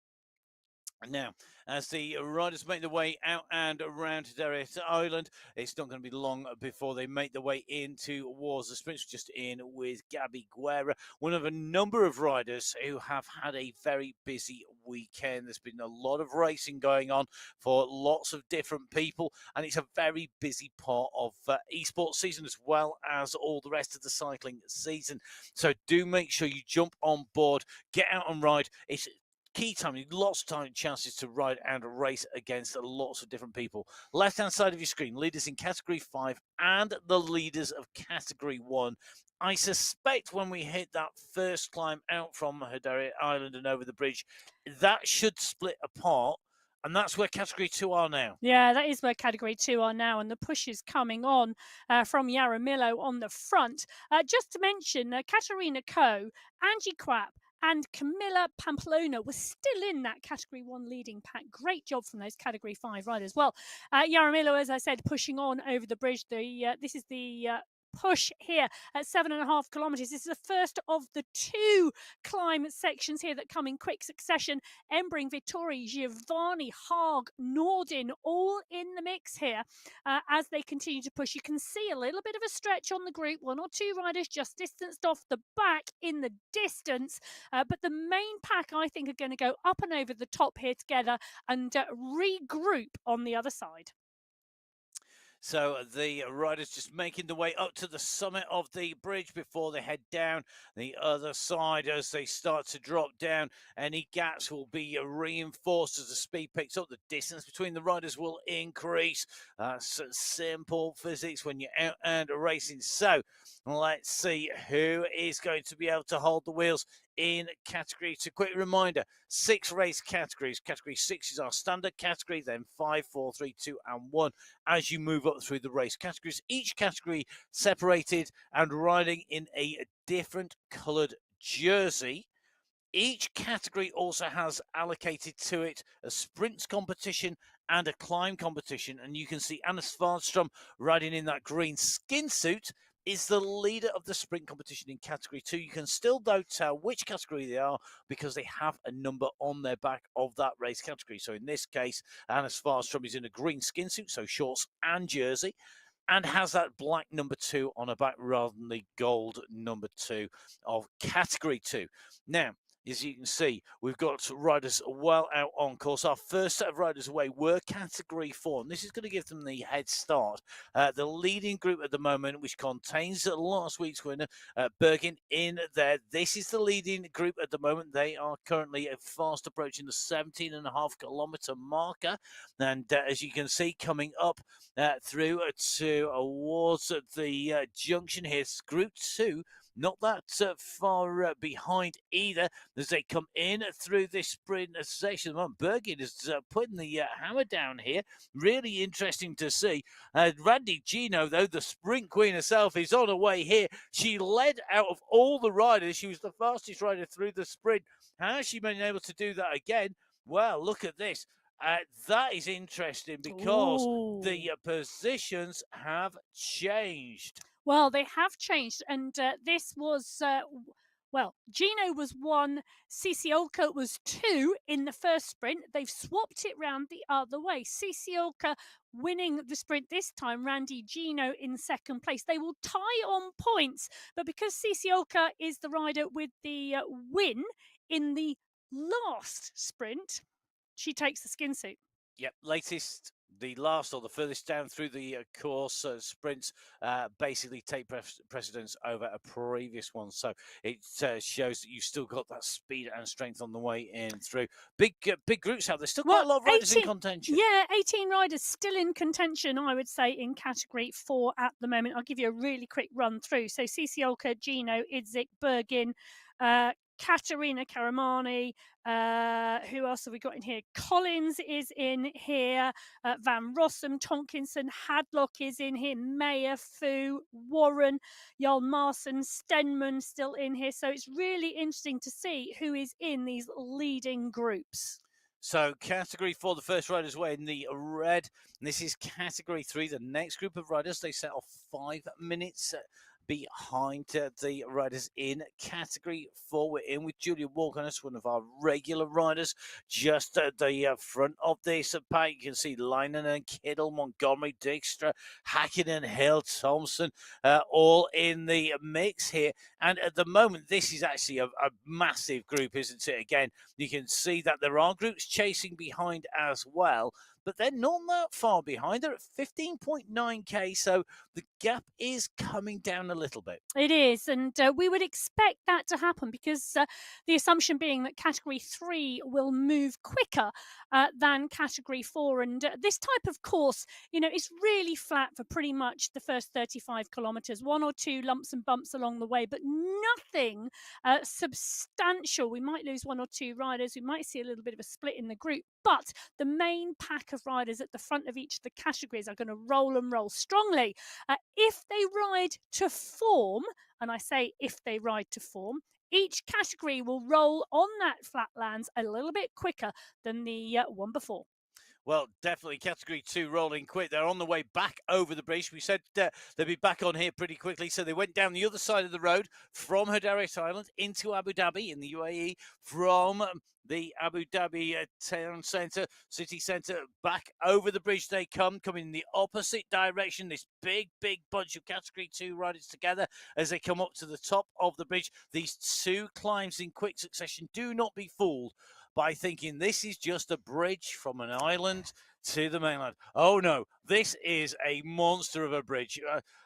Speaker 1: Now, as the riders make their way out and around Hedera Island, it's not going to be long before they make their way into towards the sprints. Just in with Gabby Guerra, one of a number of riders who have had a very busy weekend. There's been a lot of racing going on for lots of different people, and it's a very busy part of esports season, as well as all the rest of the cycling season. So do make sure you jump on board, get out and ride. It's key time, lots of time, chances to ride and race against lots of different people. Left hand side of your screen, leaders in Category 5 and the leaders of Category 1. I suspect when we hit that first climb out from Hedera Island and over the bridge, that should split apart. And that's where Category 2 are now.
Speaker 2: Yeah, that is where Category 2 are now. And the push is coming on from Yaramillo on the front. Just to mention, Katerina Coe, Angie Quapp, and Camilla Pamplona was still in that Category 1 leading pack. Great job from those Category 5 riders. Well, Yaramillo, as I said, pushing on over the bridge. This is the push here at 7.5 kilometres. This is the first of the 2 climb sections here that come in quick succession. Embring, Vittori, Giovanni, Haag, Nordin, all in the mix here as they continue to push. You can see a little bit of a stretch on the group. 1 or 2 riders just distanced off the back in the distance. But the main pack, I think, are going to go up and over the top here together and regroup on the other side.
Speaker 1: So the riders just making the way up to the summit of the bridge before they head down the other side. As they start to drop down, any gaps will be reinforced as the speed picks up. The distance between the riders will increase. Simple physics when you're out and racing. So let's see who is going to be able to hold the wheels in Category 2. Quick reminder, 6 race categories. Category 6 is our standard category, then 5, 4, 3, 2 and 1 as you move up through the race categories. Each category separated and riding in a different coloured jersey. Each category also has allocated to it a sprints competition and a climb competition. And you can see Anna Svarstrom riding in that green skin suit is the leader of the sprint competition in Category 2. You can still, though, tell which category they are because they have a number on their back of that race category. So in this case, Anna Svarstrom is in a green skin suit, so shorts and jersey. and has that black number 2 on her back rather than the gold number 2 of category 2. Now, as you can see, we've got riders well out on course. Our first set of riders away were category 4, and this is going to give them the head start. The leading group at the moment, which contains last week's winner, Bergen, in there. This is the leading group at the moment. They are currently fast approaching the 17.5-kilometer marker, and as you can see, coming up through towards the junction here, Group 2, not that far behind either as they come in through this sprint section. Bergen is putting the hammer down here. Really interesting to see. Randy Gino, though, the sprint queen herself, is on her way here. She led out of all the riders. She was the fastest rider through the sprint. How has she been able to do that again? Well, look at this. That is interesting because the positions have changed.
Speaker 2: Well, they have changed, and this was. Well, Gino was 1, Ciesiolka was 2 in the first sprint. They've swapped it round the other way. Ciesiolka winning the sprint this time, Randy Gino in second place. They will tie on points, but because Ciesiolka is the rider with the win in the last sprint, she takes the skin suit.
Speaker 1: Yep, the last or the furthest down through the course sprints basically take precedence over a previous one. So it shows that you've still got that speed and strength on the way in through. Big groups out there. Still quite a lot of riders in contention.
Speaker 2: Yeah, 18 riders still in contention, I would say, in category 4 at the moment. I'll give you a really quick run through. So Ciesiolka, Gino, Idzik, Bergin, Katerina Karamani, who else have we got in here? Collins is in here, Van Rossum, Tonkinson, Hadlock is in here, Mayer, Fu, Warren, Hjalmarsson, Stenman still in here. So it's really interesting to see who is in these leading groups.
Speaker 1: So category 4, the first riders away in the red. And this is category 3, the next group of riders. They set off 5 minutes behind the riders in category 4. We're in with Julia Walkenus, one of our regular riders, just at the front of this pack. You can see Leinen and Kittle, Montgomery, Dijkstra, Hakkinen, Hill, Thompson, all in the mix here. And at the moment, this is actually a massive group, isn't it? Again, you can see that there are groups chasing behind as well, but they're not that far behind. They're at 15.9k, so the gap is coming down a little bit.
Speaker 2: It is, and we would expect that to happen because the assumption being that category 3 will move quicker than category 4. And this type of course, is really flat for pretty much the first 35 kilometres, 1 or 2 lumps and bumps along the way, but nothing substantial. We might lose 1 or 2 riders. We might see a little bit of a split in the group, but the main pack of riders at the front of each of the categories are going to roll and roll strongly. If they ride to form, and I say if they ride to form, each category will roll on that flatlands a little bit quicker than the one before.
Speaker 1: Well, definitely category 2 rolling quick. They're on the way back over the bridge. We said they'd be back on here pretty quickly. So they went down the other side of the road from Hadariat Island into Abu Dhabi in the UAE, from the Abu Dhabi town centre, city centre, back over the bridge they come in the opposite direction. This big bunch of category 2 riders together as they come up to the top of the bridge. These 2 climbs in quick succession. Do not be fooled by thinking this is just a bridge from an island to the mainland. Oh no, this is a monster of a bridge.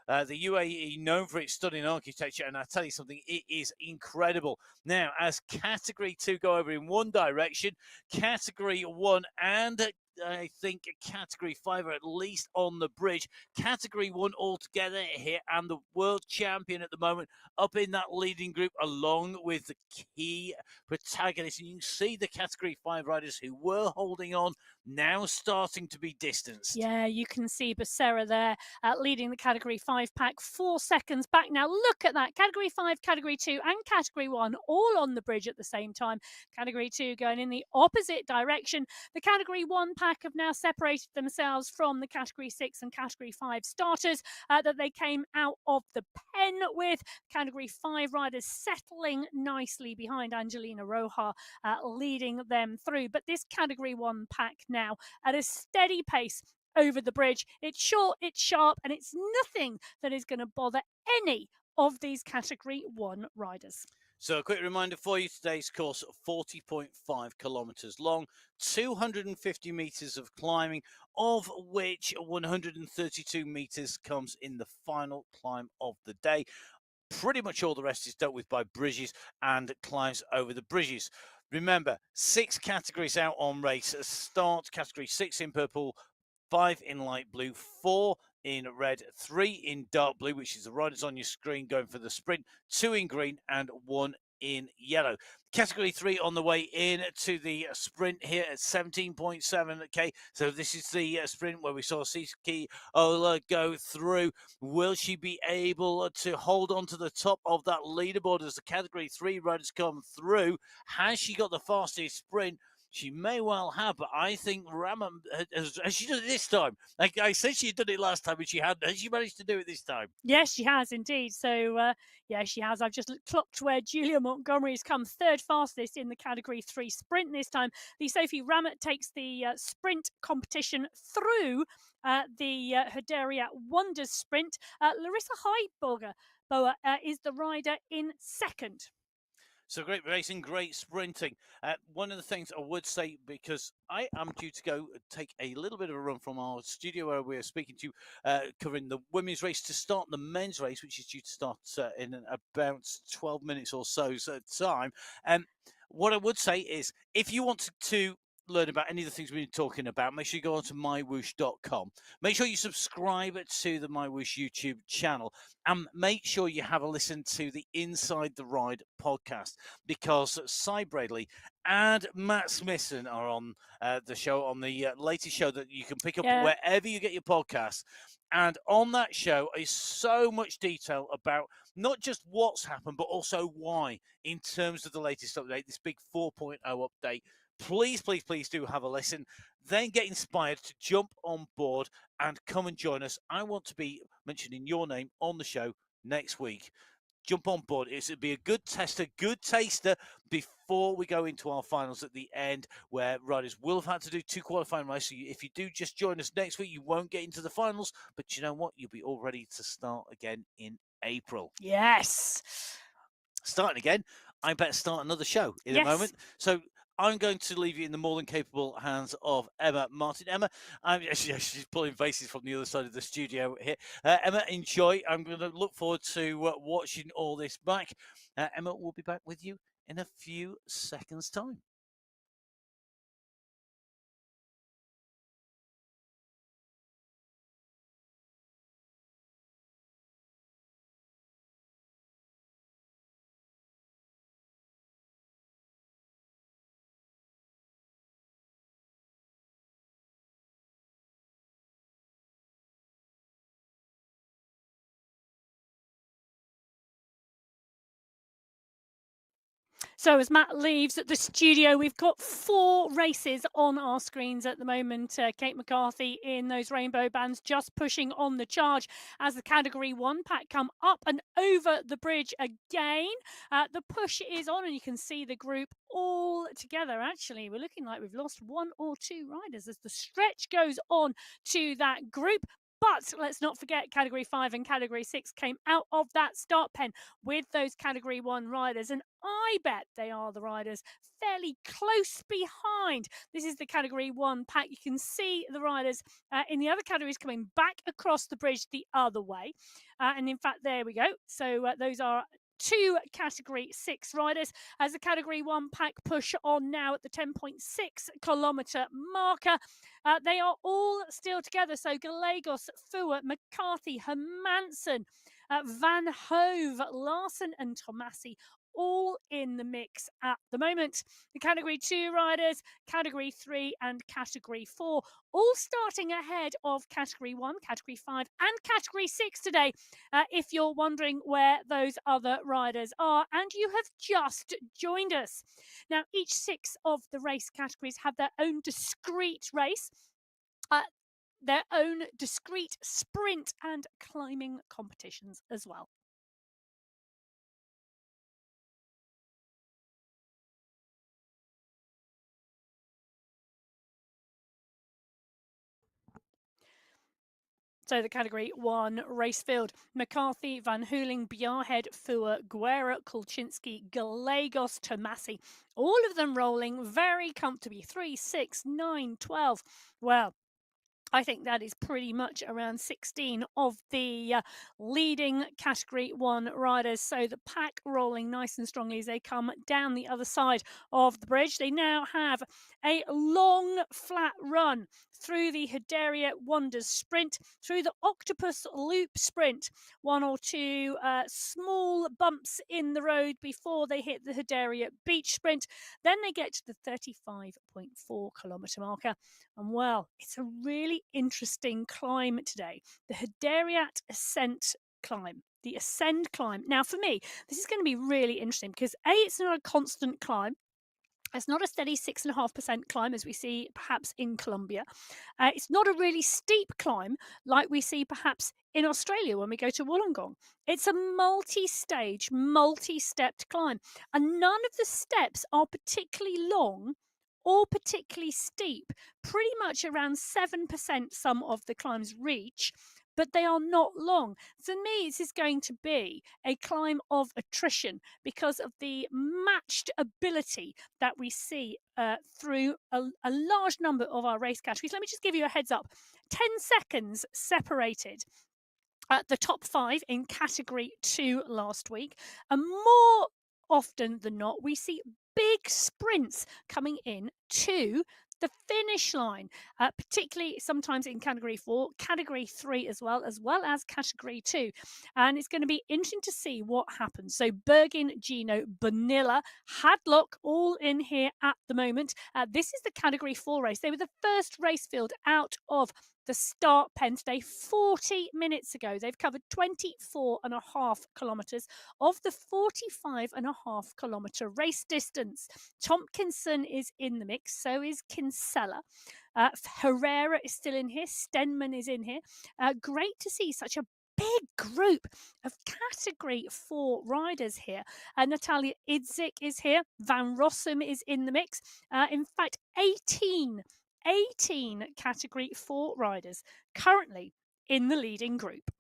Speaker 1: The UAE, known for its stunning architecture, and I tell you something, it is incredible. Now, as category 2 go over in one direction, category 1 and I think category 5 are at least on the bridge. Category 1 altogether here, and the world champion at the moment up in that leading group along with the key protagonists. And you can see the category 5 riders who were holding on now starting to be distanced.
Speaker 2: Yeah, you can see Becerra there leading the category 5 pack, 4 seconds back now. Look at that. Category 5, category 2 and category 1 all on the bridge at the same time. Category 2 going in the opposite direction. The category 1 pack have now separated themselves from the category 6 and category 5 starters that they came out of the pen with. Category 5 riders settling nicely behind Angelina Roja, leading them through. But this category 1 pack now at a steady pace over the bridge. It's short, it's sharp, and it's nothing that is going to bother any of these Category 1 riders.
Speaker 1: So a quick reminder for you, today's course, 40.5 kilometres long, 250 metres of climbing, of which 132 metres comes in the final climb of the day. Pretty much all the rest is dealt with by bridges and climbs over the bridges. Remember, 6 categories out on race start. Category 6 in purple, 5 in light blue, 4 in red, 3 in dark blue, which is the riders on your screen going for the sprint, 2 in green, and 1 in yellow. Category 3 on the way in to the sprint here at 17.7k. So this is the sprint where we saw Siki Ola go through. Will she be able to hold on to the top of that leaderboard as the Category 3 riders come through? Has she got the fastest sprint? She may well have, but I think Rama has she done it this time? Like I said, she did it last time, and she hadn't. Has she managed to do it this time?
Speaker 2: Yes, she has indeed. So, yeah, she has. I've just clocked where Julia Montgomery has come third fastest in the Category 3 sprint this time. The Sophie Ramett takes the sprint competition through the Herderia Wonders sprint. Larissa Heiberger is the rider in second.
Speaker 1: So great racing, great sprinting. One of the things I would say, because I am due to go take a little bit of a run from our studio where we're speaking to covering the women's race to start the men's race, which is due to start in about 12 minutes or so's time. What I would say is, if you want to learn about any of the things we've been talking about, make sure you go on to MyWhoosh.com. Make sure you subscribe to the MyWhoosh YouTube channel, and make sure you have a listen to the Inside the Ride podcast, because Cy Bradley and Matt Smithson are on the show, on the latest show that you can pick up wherever you get your podcasts. And on that show is so much detail about not just what's happened, but also why, in terms of the latest update, this big 4.0 update. Please, please, please do have a listen. Then get inspired to jump on board and come and join us. I want to be mentioning your name on the show next week. Jump on board. It'll be a good tester, good taster before we go into our finals at the end, where riders will have had to do 2 qualifying races. So if you do just join us next week, you won't get into the finals. But you know what? You'll be all ready to start again in April.
Speaker 2: Yes.
Speaker 1: Starting again, I better start another show in a moment. So I'm going to leave you in the more than capable hands of Emma Martin. Emma, she's pulling faces from the other side of the studio here. Emma, enjoy. I'm going to look forward to watching all this back. Emma will be back with you in a few seconds' time.
Speaker 2: So as Matt leaves the studio, we've got 4 races on our screens at the moment. Kate McCarthy in those rainbow bands just pushing on the charge as the Category 1 pack come up and over the bridge again. The push is on and you can see the group all together. Actually, we're looking like we've lost 1 or 2 riders as the stretch goes on to that group. But let's not forget Category 5 and Category 6 came out of that start pen with those Category 1 riders. And I bet they are the riders fairly close behind. This is the Category 1 pack. You can see the riders in the other categories coming back across the bridge the other way. And in fact, there we go. So those are 2 Category 6 riders as the Category 1 pack push on now at the 10.6 kilometre marker. They are all still together. So Gallegos, Fua, McCarthy, Hermansen, Van Hove, Larson and Tomasi all in the mix at the moment. The Category 2 riders, Category 3 and Category 4, all starting ahead of Category 1, Category 5 and Category 6 today. If you're wondering where those other riders are and you have just joined us. Now, each 6 of the race categories have their own discrete race. Their own discrete sprint and climbing competitions as well. So the Category 1 race field: McCarthy, Van Hooling, Bjarhead, Fua, Guerra, Kulczynski, Gallegos, Tomasi. All of them rolling very comfortably. 3, 6, 9, 12. Well, I think that is pretty much around 16 of the leading Category 1 riders. So the pack rolling nice and strongly as they come down the other side of the bridge. They now have a long, flat run through the Hedera Wonders sprint, through the Octopus Loop sprint. One or two small bumps in the road before they hit the Hedera Beach sprint. Then they get to the 35.4 kilometre marker. And well, it's a really interesting climb today. The Hederiat Ascent climb, the Ascend climb. Now, for me, this is going to be really interesting because A, it's not a constant climb. It's not a steady 6.5% climb as we see perhaps in Colombia. It's not a really steep climb like we see perhaps in Australia when we go to Wollongong. It's a multi-stage, multi-stepped climb. And none of the steps are particularly long or particularly steep. Pretty much around 7% some of the climbs reach, but they are not long. For me, this is going to be a climb of attrition because of the matched ability that we see through a large number of our race categories. Let me just give you a heads up. 10 seconds separated the top 5 in Category 2 last week. And more often than not, we see big sprints coming in to the finish line, particularly sometimes in Category 4, Category 3 as well as Category 2. And it's going to be interesting to see what happens. So Bergin, Gino, Bonilla, Hadlock, all in here at the moment. This is the Category 4 race. They were the first race field out of the start pen today 40 minutes ago. They've covered 24.5 kilometres of the 45.5 kilometre race distance. Tompkinson is in the mix, so is Kinsella. Herrera is still in here. Stenman is in here. Great to see such a big group of Category 4 riders here. Natalia Idzik is here. Van Rossum is in the mix. In fact, 18 Category 4 riders currently in the leading group.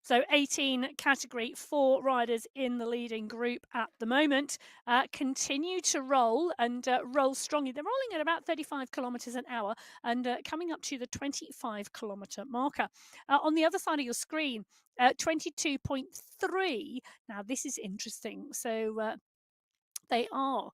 Speaker 2: So 18 Category 4 riders in the leading group at the moment continue to roll and roll strongly. They're rolling at about 35 kilometres an hour and coming up to the 25 kilometre marker. On the other side of your screen, 22.3. Now, this is interesting. So they are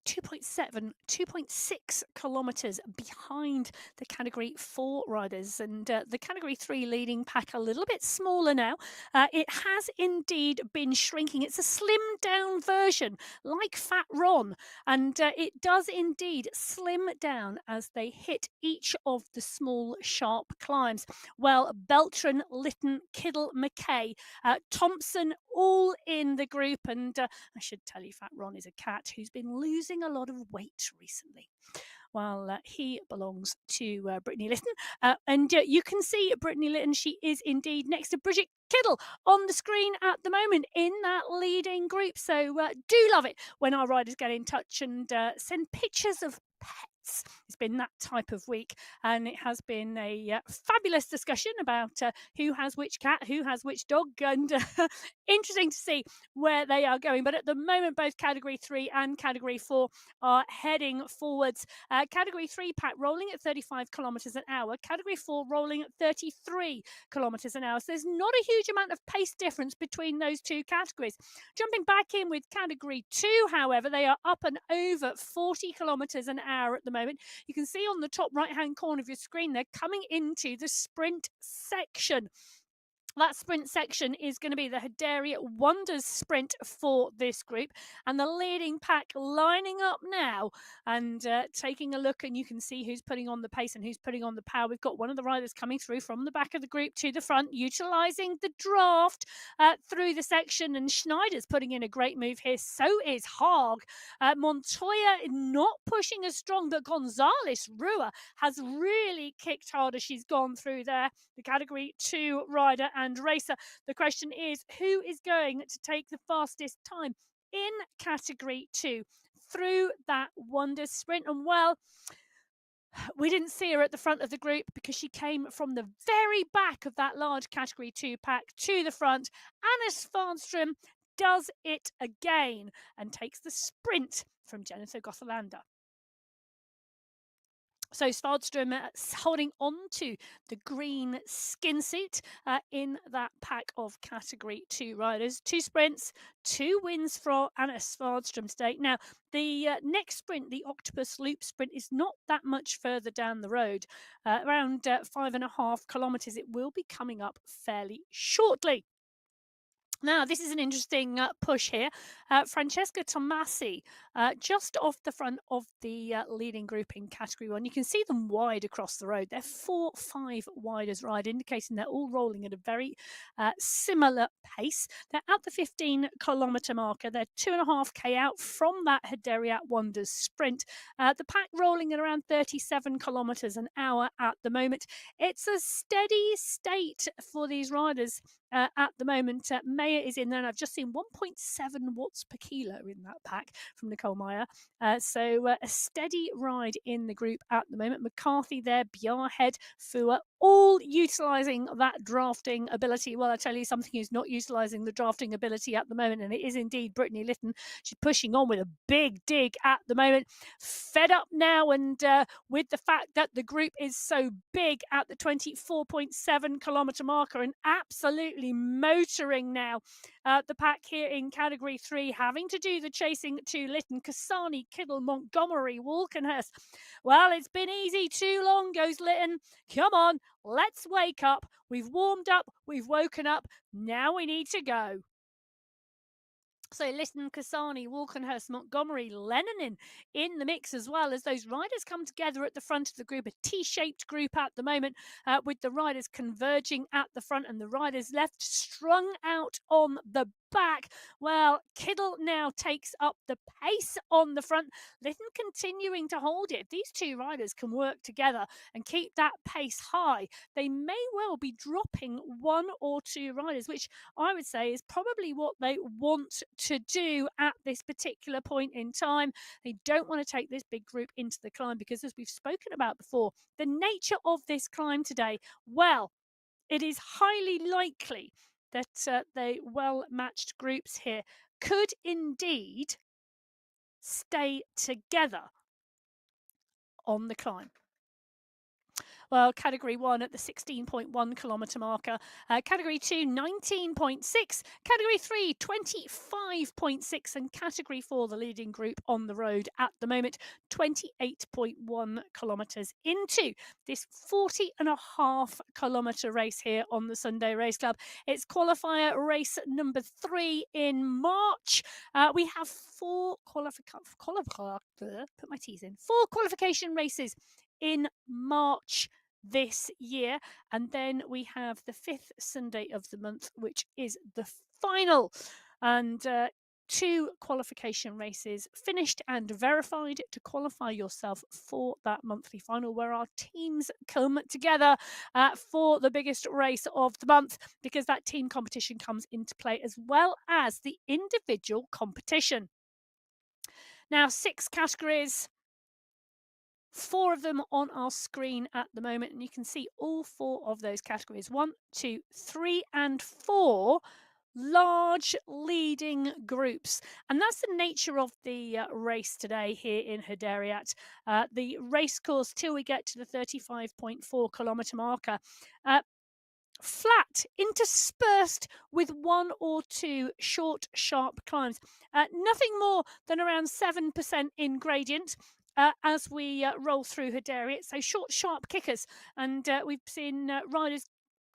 Speaker 2: 2.7, 2.6 kilometres behind the Category 4 riders, and the Category 3 leading pack a little bit smaller now. It has indeed been shrinking. It's a slimmed down version like Fat Ron, and it does indeed slim down as they hit each of the small sharp climbs. Well, Beltran, Lytton, Kiddle, McKay, Thompson all in the group, and I should tell you Fat Ron is a cat who's been losing a lot of weight recently. Well, he belongs to Brittany Lytton. And you can see Brittany Lytton, she is indeed next to Bridget Kiddle on the screen at the moment in that leading group. So do love it when our riders get in touch and send pictures of pets. It's been that type of week, and it has been a fabulous discussion about who has which cat, who has which dog, and interesting to see where they are going. But at the moment, both Category 3 and Category 4 are heading forwards. Category 3 pack rolling at 35 kilometres an hour, Category 4 rolling at 33 kilometres an hour. So there's not a huge amount of pace difference between those two categories. Jumping back in with Category 2, however, they are up and over 40 kilometres an hour at the moment. You can see on the top right-hand corner of your screen, they're coming into the sprint section. That sprint section is going to be the Hedera Wonders sprint for this group, and the leading pack lining up now and taking a look, and you can see who's putting on the pace and who's putting on the power. We've got one of the riders coming through from the back of the group to the front, utilising the draft through the section, and Schneider's putting in a great move here. So is Haag. Montoya not pushing as strong, but Gonzalez Rua has really kicked hard as she's gone through there. The Category 2 rider and racer. The question is, who is going to take the fastest time in Category 2 through that Wonders sprint? And well, We didn't see her at the front of the group because she came from the very back of that large Category 2 pack to the front. Anna Svanström does it again and takes the sprint from Jennifer Gothelander. So Svanström holding on to the green skin suit in that pack of Category 2 riders. 2 sprints, 2 wins for Anna Svanström today. Now, the next sprint, the Octopus Loop sprint, is not that much further down the road, around 5.5 kilometres. It will be coming up fairly shortly. Now, this is an interesting push here. Francesca Tomasi, just off the front of the leading group in Category 1. You can see them wide across the road. They're 4-5 wide as ride, indicating they're all rolling at a very similar pace. They're at the 15-kilometre marker. They're 2.5k out from that Hederiat Wonders sprint. The pack rolling at around 37 kilometres an hour at the moment. It's a steady state for these riders. At the moment, Maya is in there, and I've just seen 1.7 watts per kilo in that pack from Nicole Meyer. So a steady ride in the group at the moment. McCarthy there, Bjarhead, Fua, all utilising that drafting ability. Well, I tell you, something who's not utilising the drafting ability at the moment, and it is indeed Brittany Lytton. She's pushing on with a big dig at the moment. Fed up now, and with the fact that the group is so big at the 24.7 kilometre marker, and absolutely motoring now. The pack here in Category 3, having to do the chasing to Lytton, Kasani, Kiddle, Montgomery, Walkenhurst. Well, it's been easy too long, goes Lytton. Come on, let's wake up. We've warmed up, we've woken up. Now we need to go. So Lytton, Kasani, Walkenhurst, Montgomery, Lennon in the mix, as well as those riders come together at the front of the group, a T-shaped group at the moment, with the riders converging at the front and the riders left strung out on the back. Well, Kiddle now takes up the pace on the front. Lytton continuing to hold it. If these two riders can work together and keep that pace high, they may well be dropping 1 or 2 riders, which I would say is probably what they want to do at this particular point in time. They don't want to take this big group into the climb because, as we've spoken about before, the nature of this climb today, well, it is highly likely that the well-matched groups here could indeed stay together on the climb. Well, Category 1 at the 16.1 kilometre marker. Category 2, 19.6. Category 3, 25.6. And Category 4, the leading group on the road at the moment, 28.1 kilometres into this 40.5 kilometre race here on the Sunday Race Club. It's qualifier race number 3 in March. We have 4 qualification races in March this year, and then we have the 5th Sunday of the month, which is the final, and 2 qualification races finished and verified to qualify yourself for that monthly final, where our teams come together for the biggest race of the month, because that team competition comes into play as well as the individual competition. Now, 6 categories, 4 of them on our screen at the moment, and you can see all 4 of those categories, 1, 2, 3, and 4 large leading groups. And that's the nature of the race today here in Hederiat. The race course till we get to the 35.4 kilometre marker, flat, interspersed with 1 or 2 short, sharp climbs. Nothing more than around 7% in gradient. As we roll through Hederiat, so short, sharp kickers, and we've seen riders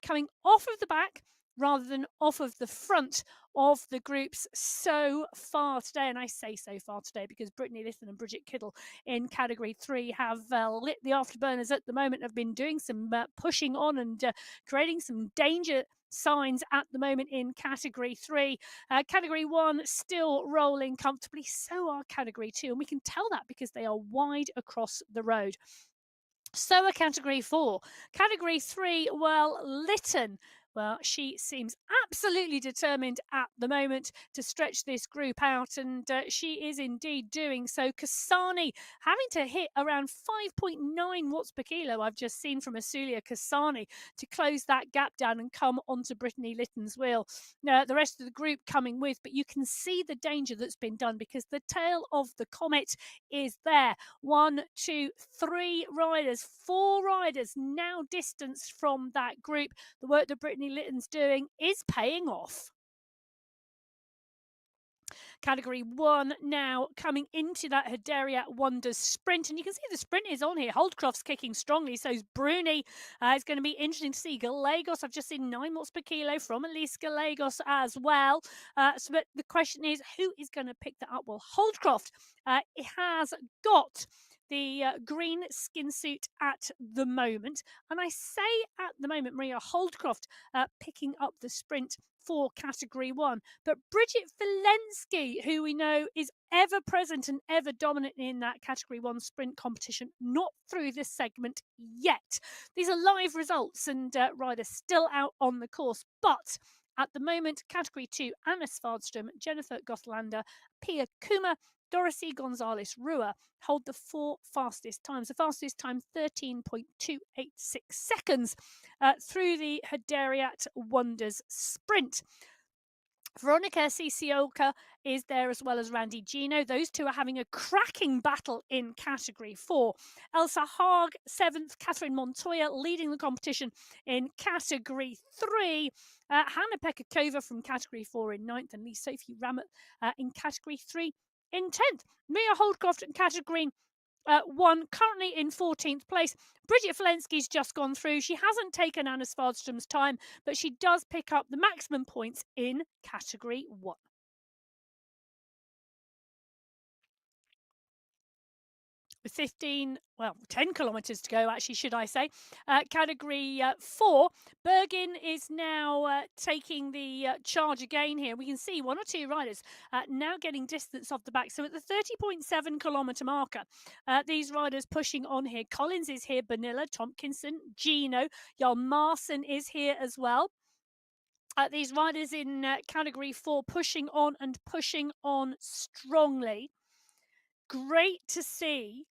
Speaker 2: coming off of the back rather than off of the front of the groups so far today. And I say so far today because Brittany Lytton and Bridget Kiddle in Category 3 have lit the afterburners at the moment, have been doing some pushing on and creating some danger signs at the moment in Category 3. Category 1 still rolling comfortably, so are Category 2, and we can tell that because they are wide across the road. So are Category 4. Category 3, well, Lytton Well, she seems absolutely determined at the moment to stretch this group out, and she is indeed doing so. Kasani having to hit around 5.9 watts per kilo, I've just seen from Asulia Kasani, to close that gap down and come onto Brittany Litton's wheel. Now, the rest of the group coming with, but you can see the danger that's been done because the tail of the comet is there. 1, 2, 3 riders, 4 riders now distanced from that group. The work that Brittany Litton's doing is paying off. Category 1 now coming into that Hederiat Wonders sprint. And you can see the sprint is on here. Holdcroft's kicking strongly, so is Bruni. It's going to be interesting to see. Gallegos, I've just seen 9 watts per kilo from Elise Gallegos as well. But the question is, who is going to pick that up? Well, Holdcroft it has got the green skin suit at the moment. And I say at the moment, Maria Holdcroft picking up the sprint for category 1. But Bridget Walensky, who we know is ever present and ever dominant in that category 1 sprint competition, not through this segment yet. These are live results and riders still out on the course. But at the moment, category 2, Anna Svardström, Jennifer Gothlander, Pia Kuma, Dorothy Gonzalez Rua hold the 4 fastest times. The fastest time, 13.286 seconds through the Hederiat Wonders sprint. Veronica Cisioka is there as well as Randy Gino. Those two are having a cracking battle in category 4. Elsa Haag, 7th. Catherine Montoya leading the competition in category 3. Hannah Pekakova from category 4 in 9th, and Lee Sophie Ramett in category 3 in 10th. Mia Holdcroft in category 1, currently in 14th place. Bridget Walensky's just gone through. She hasn't taken Anna Svardström's time, but she does pick up the maximum points in category 1. With 10 kilometres to go, actually, should I say. Category 4, Bergin is now taking the charge again here. We can see 1 or 2 riders now getting distance off the back. So at the 30.7 kilometre marker, these riders pushing on here. Collins is here, Benilla, Tompkinson, Gino, Jan Marsen is here as well. These riders in category 4 pushing on and pushing on strongly. Great to see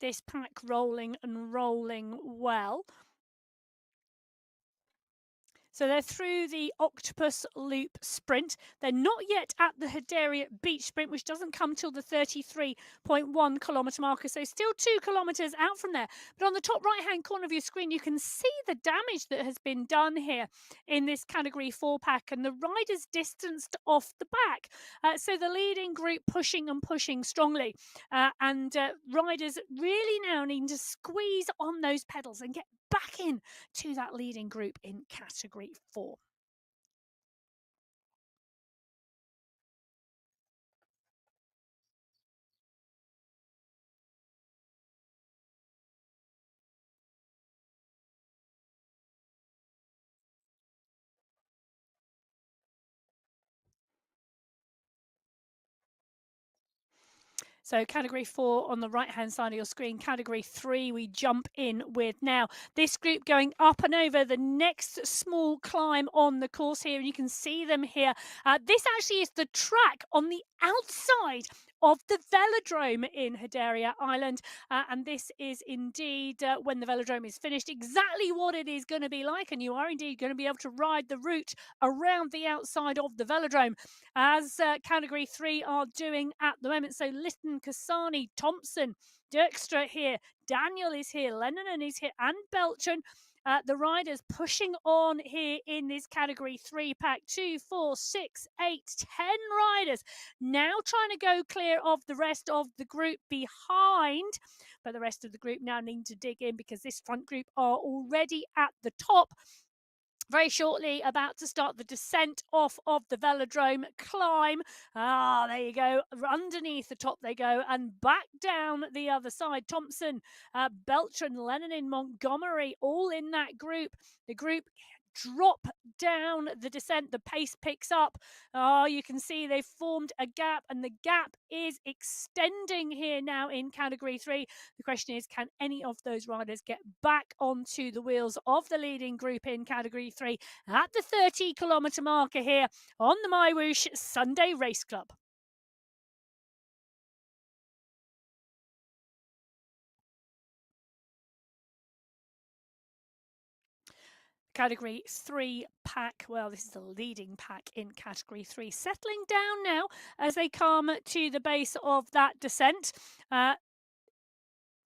Speaker 2: this pack rolling and rolling well. So they're through the Octopus Loop sprint. They're not yet at the Hederiat Beach sprint, which doesn't come till the 33.1 kilometre marker. So still 2 kilometres out from there. But on the top right-hand corner of your screen, you can see the damage that has been done here in this category 4 pack, and the riders distanced off the back. So the leading group pushing and pushing strongly. And riders really now need to squeeze on those pedals and get back in to that leading group in category 4. So category 4 on the right-hand side of your screen. Category 3 we jump in with now. This group going up and over the next small climb on the course here. And you can see them here. This actually is the track on the outside of the velodrome in Hederiat Island. And this is indeed, when the velodrome is finished, exactly what it is going to be like. And you are indeed going to be able to ride the route around the outside of the velodrome, as category 3 are doing at the moment. So Litton, Kasani, Thompson, Dirkstra here, Daniel is here, Lennon is here, and Beltran. The riders pushing on here in this category 3 pack. 2, 4, 6, 8, 10 riders now trying to go clear of the rest of the group behind. But the rest of the group now need to dig in, because this front group are already at the top. Very shortly about to start the descent off of the velodrome climb. There you go. Underneath the top they go, and back down the other side. Thompson, Beltran, Lennon in Montgomery, all in that group. The group drop down the descent. The pace picks up. Oh, you can see they've formed a gap, and the gap is extending here now in category 3. The question is, can any of those riders get back onto the wheels of the leading group in category 3 at the 30-kilometre marker here on the MyWhoosh Sunday Race Club? Category 3 pack, well, this is the leading pack in category 3, settling down now as they come to the base of that descent.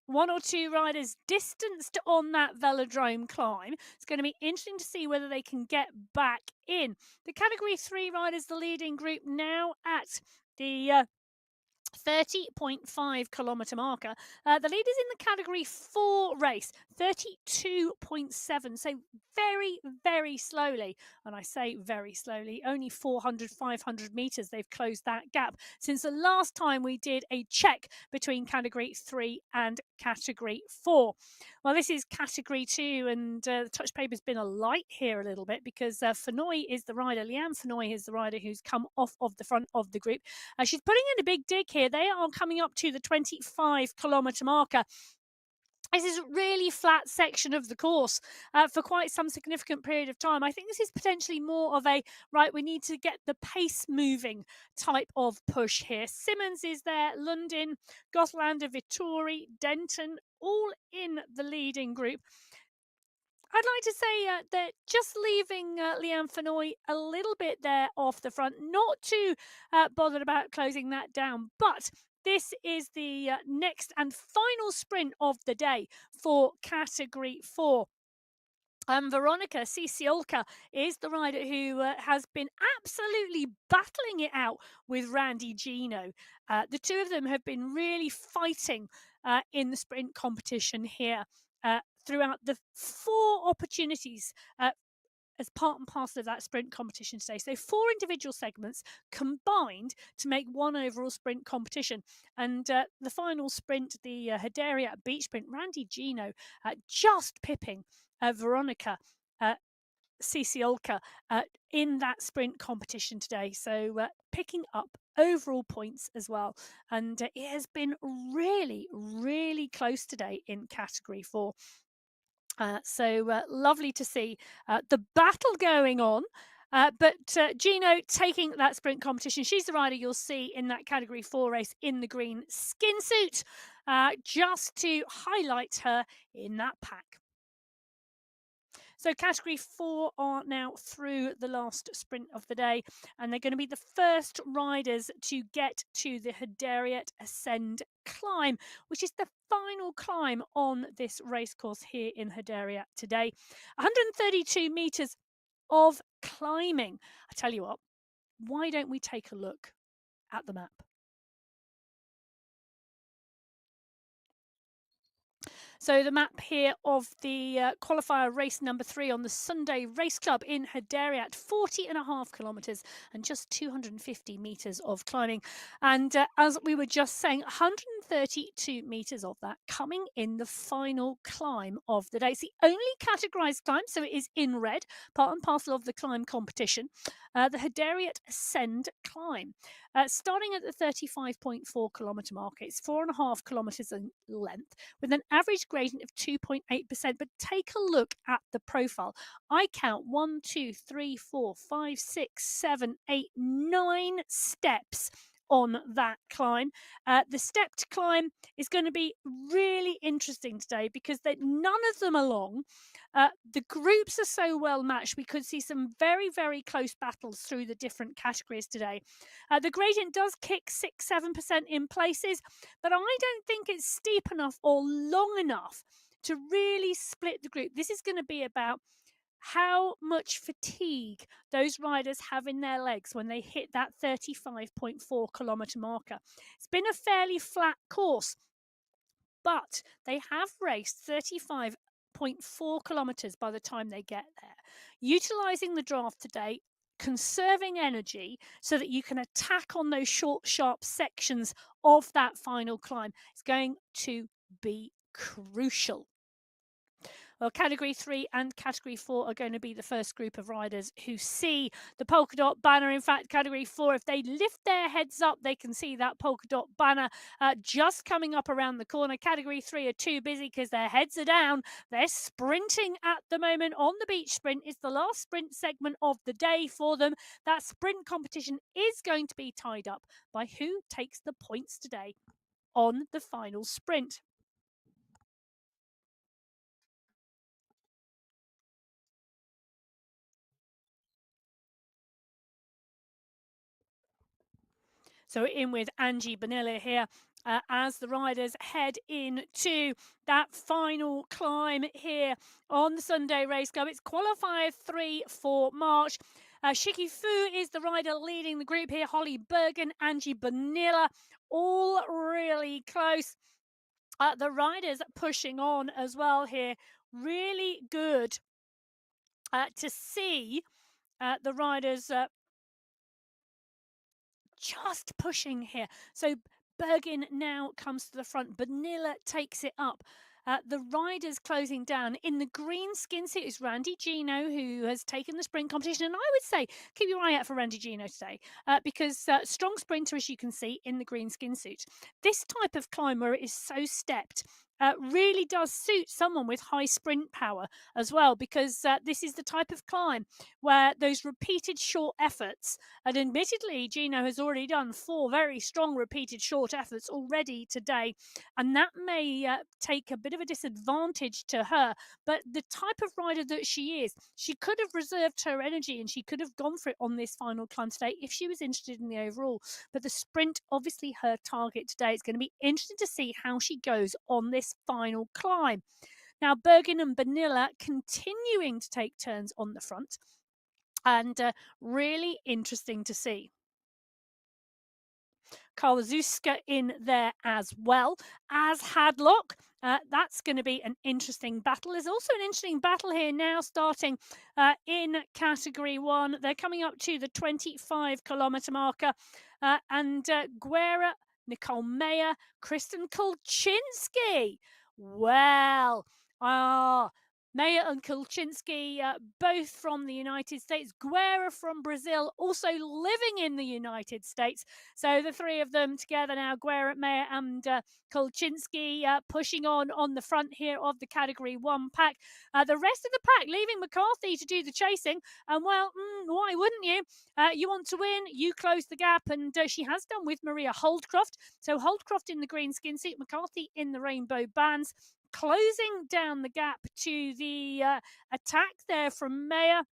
Speaker 2: One or two riders distanced on that velodrome climb. It's going to be interesting to see whether they can get back in. The category 3 riders, the leading group, now at the 30.5 kilometre marker. The leaders in the category 4 race, 32.7. So very, very slowly. And I say very slowly, only 400, 500 metres they've closed that gap since the last time we did a check between category 3 and category 4. Well, this is category 2, and the touch paper's been a light here a little bit because Fenoy is the rider. Leanne Fenoy is the rider who's come off of the front of the group. She's putting in a big dig here. They are coming up to the 25 kilometre marker. This is a really flat section of the course for quite some significant period of time. I think this is potentially more of a, right, we need to get the pace moving type of push here. Simmons is there, Lundin, Gothlander, Vittori, Denton, all in the leading group. I'd like to say that just leaving Leanne Fenoy a little bit there off the front, not too bothered about closing that down, but this is the next and final sprint of the day for category 4. Veronika Ciciolka is the rider who has been absolutely battling it out with Randy Gino. The two of them have been really fighting in the sprint competition here throughout the 4 opportunities as part and parcel of that sprint competition today. So 4 individual segments combined to make one overall sprint competition. And the final sprint, the Hederiat beach sprint, Randy Gino just pipping Veronika Ciciolka in that sprint competition today. So picking up overall points as well. And it has been really, really close today in category 4. So lovely to see the battle going on. But Gino taking that sprint competition. She's the rider you'll see in that category 4 race in the green skin suit, just to highlight her in that pack. So category 4 are now through the last sprint of the day, and they're going to be the first riders to get to the Hederiat Ascend climb, which is the final climb on this racecourse here in Hederiat today. 132 metres of climbing. I tell you what, why don't we take a look at the map? So the map here of the qualifier race number 3 on the Sunday Race Club in Hederiat, 40.5 kilometres and just 250 metres of climbing. And as we were just saying, 132 metres of that coming in the final climb of the day. It's the only categorised climb, so it is in red, part and parcel of the climb competition. The Hederiat Ascend climb. Starting at the 35.4 kilometre mark, it's 4.5 kilometres in length with an average gradient of 2.8%. But take a look at the profile. I count 1, 2, 3, 4, 5, 6, 7, 8, 9 steps on that climb. The stepped climb is going to be really interesting today because none of them are long. The groups are so well matched. We could see some very, very close battles through the different categories today. The gradient does kick 6-7% in places, but I don't think it's steep enough or long enough to really split the group. This is going to be about how much fatigue those riders have in their legs when they hit that 35.4 kilometre marker. It's been a fairly flat course, but they have raced 35.4 kilometres by the time they get there. Utilising the draft today, conserving energy so that you can attack on those short, sharp sections of that final climb is going to be crucial. Well, Category 3 and Category 4 are going to be the first group of riders who see the polka dot banner. In fact, Category 4, if they lift their heads up, they can see that polka dot banner just coming up around the corner. Category 3 are too busy because their heads are down. They're sprinting at the moment on the beach sprint. It's the last sprint segment of the day for them. That sprint competition is going to be tied up by who takes the points today on the final sprint. So in with Angie Bonilla here as the riders head into that final climb here on the Sunday Race Club. It's qualifier 3 for March. Shiki Fu is the rider leading the group here. Holly Bergen, Angie Bonilla, all really close. The riders pushing on as well here. Really good to see the riders just pushing here. So Bergen now comes to the front. Bonilla takes it up. The riders closing down. In the green skin suit is Randy Gino, who has taken the sprint competition. And I would say keep your eye out for Randy Gino today because strong sprinter, as you can see, in the green skin suit. This type of climb where it is so stepped really does suit someone with high sprint power as well, because this is the type of climb where those repeated short efforts, and admittedly Gino has already done 4 very strong repeated short efforts already today, and that may take a bit of a disadvantage to her. But the type of rider that she is, she could have reserved her energy and she could have gone for it on this final climb today if she was interested in the overall. But the sprint, obviously her target today. It's going to be interesting to see how she goes on this final climb. Now, Bergen and Bonilla continuing to take turns on the front, and really interesting to see. Kawazuska in there as well as Hadlock. That's going to be an interesting battle. There's also an interesting battle here now starting in Category 1. They're coming up to the 25-kilometre marker. And Guerra, Nicole Mayer, Kristen Kulczynski. Well, Mayer and Kulczynski, both from the United States. Guerra from Brazil, also living in the United States. So the three of them together now, Guerra, Mayer and Kulczynski, pushing on the front here of the Category 1 pack. The rest of the pack leaving McCarthy to do the chasing. And well, why wouldn't you? You want to win, you close the gap. And she has done with Maria Holdcroft. So Holdcroft in the green skin suit, McCarthy in the rainbow bands, closing down the gap to the attack there from Mayer,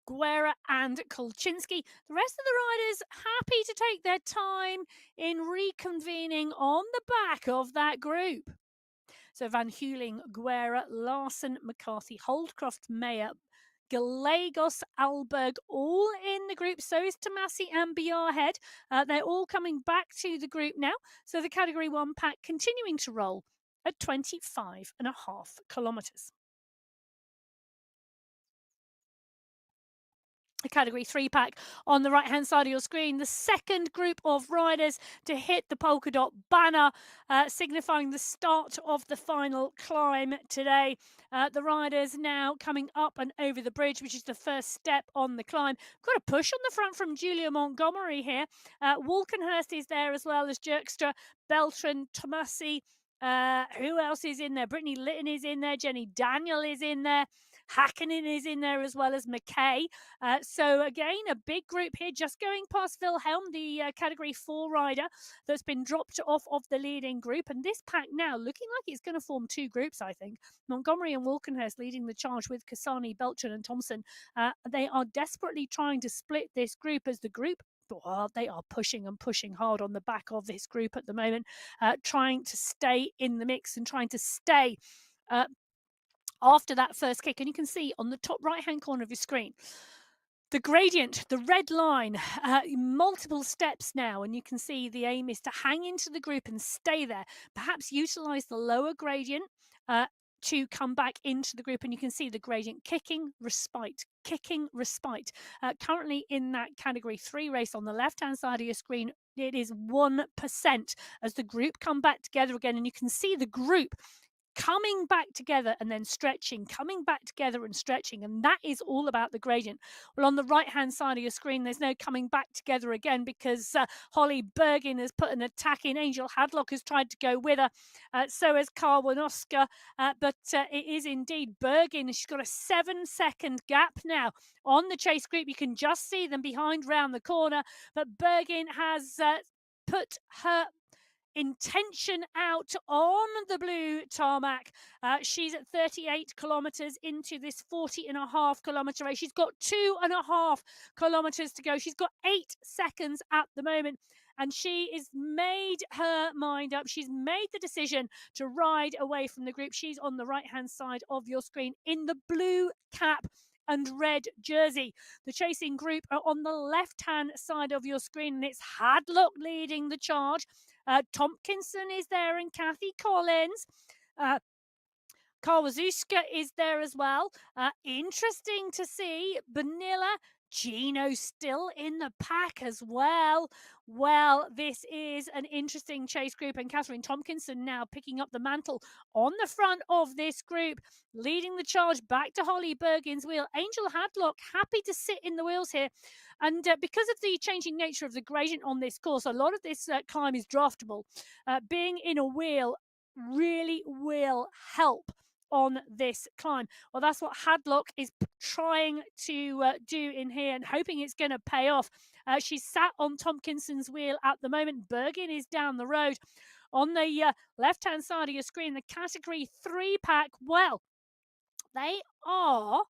Speaker 2: Guerra and Kulczynski. The rest of the riders happy to take their time in reconvening on the back of that group. So Van Heuling, Guerra, Larson, McCarthy, Holdcroft, Mayer, Gallegos, Alberg, all in the group. So is Tomasi and Biarhead. They're all coming back to the group now. So the Category 1 pack continuing to roll at 25.5 kilometres. The Category 3 pack on the right-hand side of your screen. The second group of riders to hit the polka dot banner, signifying the start of the final climb today. The riders now coming up and over the bridge, which is the first step on the climb. Got a push on the front from Julia Montgomery here. Walkenhurst is there as well as Jerkstra, Beltran, Tomasi. Who else is in there? Brittany Litton is in there. Jenny Daniel is in there. Hakkinen is in there as well as McKay. So again, a big group here, just going past Wilhelm, the Category 4 rider that's been dropped off of the leading group. And this pack now looking like it's going to form 2 groups, I think. Montgomery and Walkenhurst leading the charge with Kasani, Beltran and Thompson. They are desperately trying to split this group as the group. Well, they are pushing and pushing hard on the back of this group at the moment, trying to stay in the mix and trying to stay after that first kick. And you can see on the top right-hand corner of your screen, the gradient, the red line, multiple steps now, and you can see the aim is to hang into the group and stay there. Perhaps utilise the lower gradient to come back into the group, and you can see the gradient kicking, respite. Currently in that Category 3 race on the left-hand side of your screen, it is 1% as the group come back together again, and you can see the group coming back together and then stretching, coming back together and stretching. And that is all about the gradient. Well, on the right-hand side of your screen, there's no coming back together again because Holly Bergin has put an attack in. Angel Hadlock has tried to go with her. So has Karwanoska. But it is indeed Bergin. She's got a 7-second gap now on the chase group. You can just see them behind round the corner. But Bergin has put her intention out on the blue tarmac. She's at 38 kilometers into this 40.5 kilometer race. She's got 2.5 kilometers to go. She's got 8 seconds at the moment. And she has made her mind up. She's made the decision to ride away from the group. She's on the right-hand side of your screen in the blue cap and red jersey. The chasing group are on the left-hand side of your screen, and it's Hadlock leading the charge. Tompkinson is there and Kathy Collins. Kawazuska is there as well. Interesting to see Vanilla Gino still in the pack as well. Well, this is an interesting chase group, and Catherine Tompkinson now picking up the mantle on the front of this group, leading the charge back to Holly Bergin's wheel. Angel Hadlock happy to sit in the wheels here, and because of the changing nature of the gradient on this course, a lot of this climb is draftable. Being in a wheel really will help on this climb. Well, that's what Hadlock is trying to do in here and hoping it's going to pay off. She's sat on Tompkinson's wheel at the moment. Bergin is down the road. On the left-hand side of your screen, the Category 3 pack, well, they are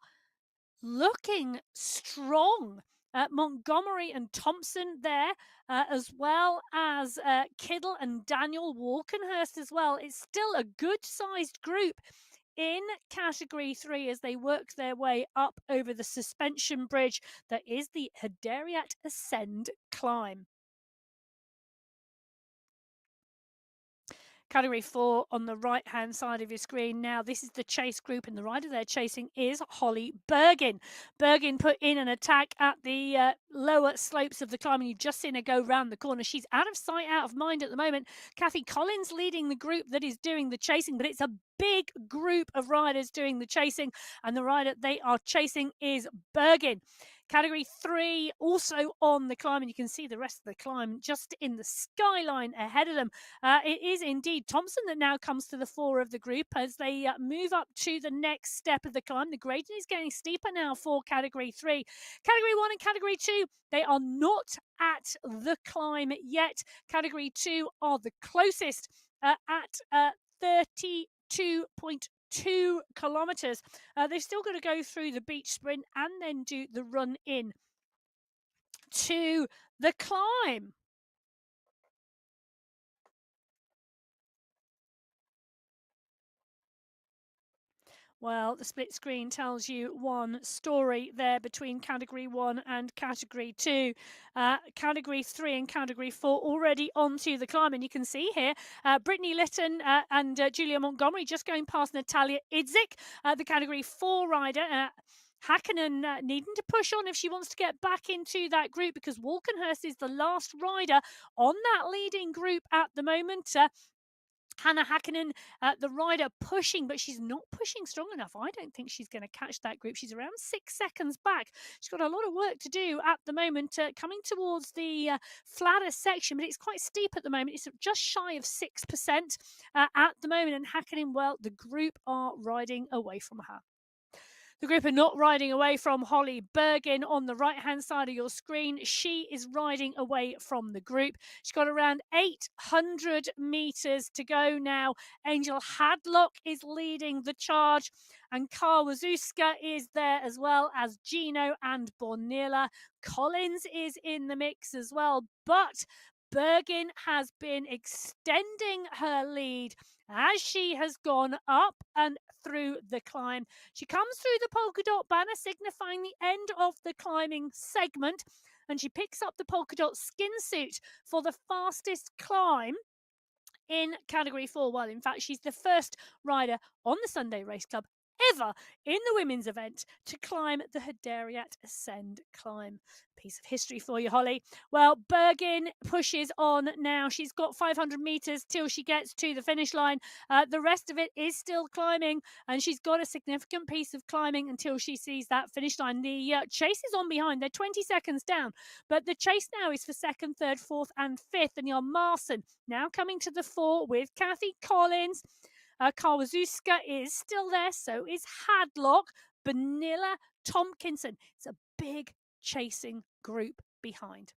Speaker 2: looking strong. Montgomery and Thompson there, as well as Kiddle and Daniel Walkenhurst as well. It's still a good-sized group in Category 3 as they work their way up over the suspension bridge that is the Hederiat Ascend climb. Category 4 on the right-hand side of your screen. Now, this is the chase group, and the rider they're chasing is Holly Bergin. Bergin put in an attack at the lower slopes of the climb, and you've just seen her go round the corner. She's out of sight, out of mind at the moment. Kathy Collins leading the group that is doing the chasing, but it's a big group of riders doing the chasing, and the rider they are chasing is Bergin. Category 3 also on the climb, and you can see the rest of the climb just in the skyline ahead of them. It is indeed Thompson that now comes to the fore of the group as they move up to the next step of the climb. The gradient is getting steeper now for Category 3. Category 1 and Category 2, they are not at the climb yet. Category 2 are the closest at 32.2 kilometers. They've still got to go through the beach sprint and then do the run in to the climb. Well, the split screen tells you one story there between Category 1 and Category 2. Category 3 and Category 4 already onto the climb. And you can see here, Brittany Litton and Julia Montgomery just going past Natalia Idzik, the Category 4 rider. Hakkinen needing to push on if she wants to get back into that group because Walkenhurst is the last rider on that leading group at the moment. Hannah Hakkinen, the rider, pushing, but she's not pushing strong enough. I don't think she's going to catch that group. She's around 6 seconds back. She's got a lot of work to do at the moment, coming towards the flatter section, but it's quite steep at the moment. It's just shy of 6% at the moment. And Hakkinen, well, the group are riding away from her. The group are not riding away from Holly Bergin on the right-hand side of your screen. She is riding away from the group. She's got around 800 meters to go now. Angel Hadlock is leading the charge, and Kawazuska is there as well as Gino and Bornilla. Collins is in the mix as well, but Bergin has been extending her lead as she has gone up and through the climb. She comes through the polka dot banner signifying the end of the climbing segment, and she picks up the polka dot skin suit for the fastest climb in Category 4. Well, in fact, she's the first rider on the Sunday Race Club ever in the women's event to climb the Hadariat Ascend climb. Piece of history for you, Holly. Well, Bergin pushes on now. She's got 500 meters till she gets to the finish line. The rest of it is still climbing, and she's got a significant piece of climbing until she sees that finish line. The chase is on behind. They're 20 seconds down, but the chase now is for second, third, fourth, and fifth. And Jan Marsen now coming to the fore with Kathy Collins. Kawazuska is still there, so is Hadlock, Benilla, Tompkinson. It's a big chasing group behind.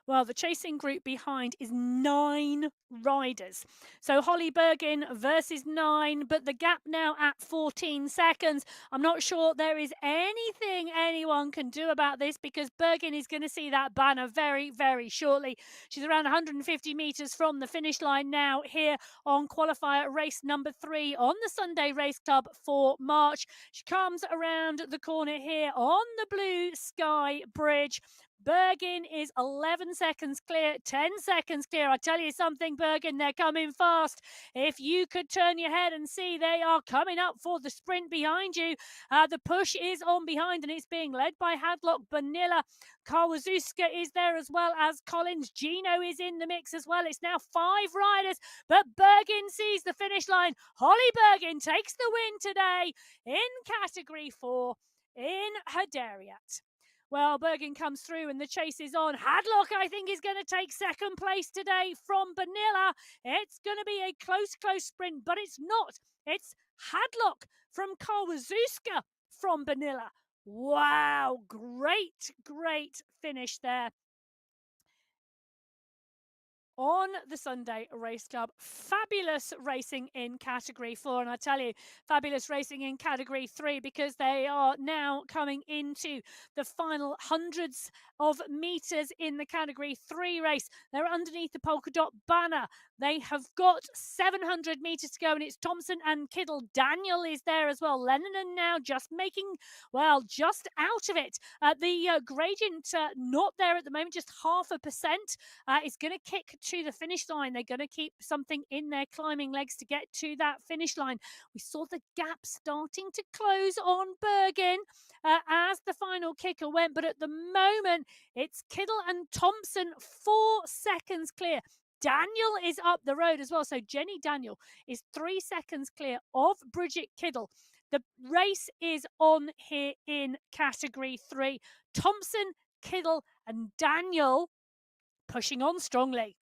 Speaker 2: Well, the chasing group behind is 9 riders. So Holly Bergin versus 9, but the gap now at 14 seconds. I'm not sure there is anything anyone can do about this because Bergin is going to see that banner very, very shortly. She's around 150 meters from the finish line now here on qualifier race number 3 on the Sunday Race Club for March. She comes around the corner here on the Blue Sky Bridge. Bergin is 11 seconds clear, 10 seconds clear. I tell you something, Bergin, they're coming fast. If you could turn your head and see, they are coming up for the sprint behind you. The push is on behind, and it's being led by Hadlock, Benilla. Kawazuska is there as well as Collins. Gino is in the mix as well. It's now 5 riders, but Bergin sees the finish line. Holly Bergin takes the win today in category 4 in Hadariat. Well, Bergin comes through and the chase is on. Hadlock, I think, is going to take second place today from Benilla. It's going to be a close sprint, but it's not. It's Hadlock from Kawazuska from Benilla. Wow, great finish there on the Sunday Race Club. Fabulous racing in category 4, and I tell you, fabulous racing in category 3 because they are now coming into the final hundreds of meters in the category 3 race. They're underneath the polka dot banner. They have got 700 meters to go, and it's Thompson and Kiddle. Daniel is there as well. Lennon now just just out of it. The gradient not there at the moment, just 0.5%. Is going to kick to the finish line. They're going to keep something in their climbing legs to get to that finish line. We saw the gap starting to close on Bergin as the final kicker went, but at the moment it's Kiddle and Thompson 4 seconds clear. Daniel is up the road as well. So Jenny Daniel is 3 seconds clear of Bridget Kiddle. The race is on here in category 3. Thompson, Kiddle and Daniel pushing on strongly.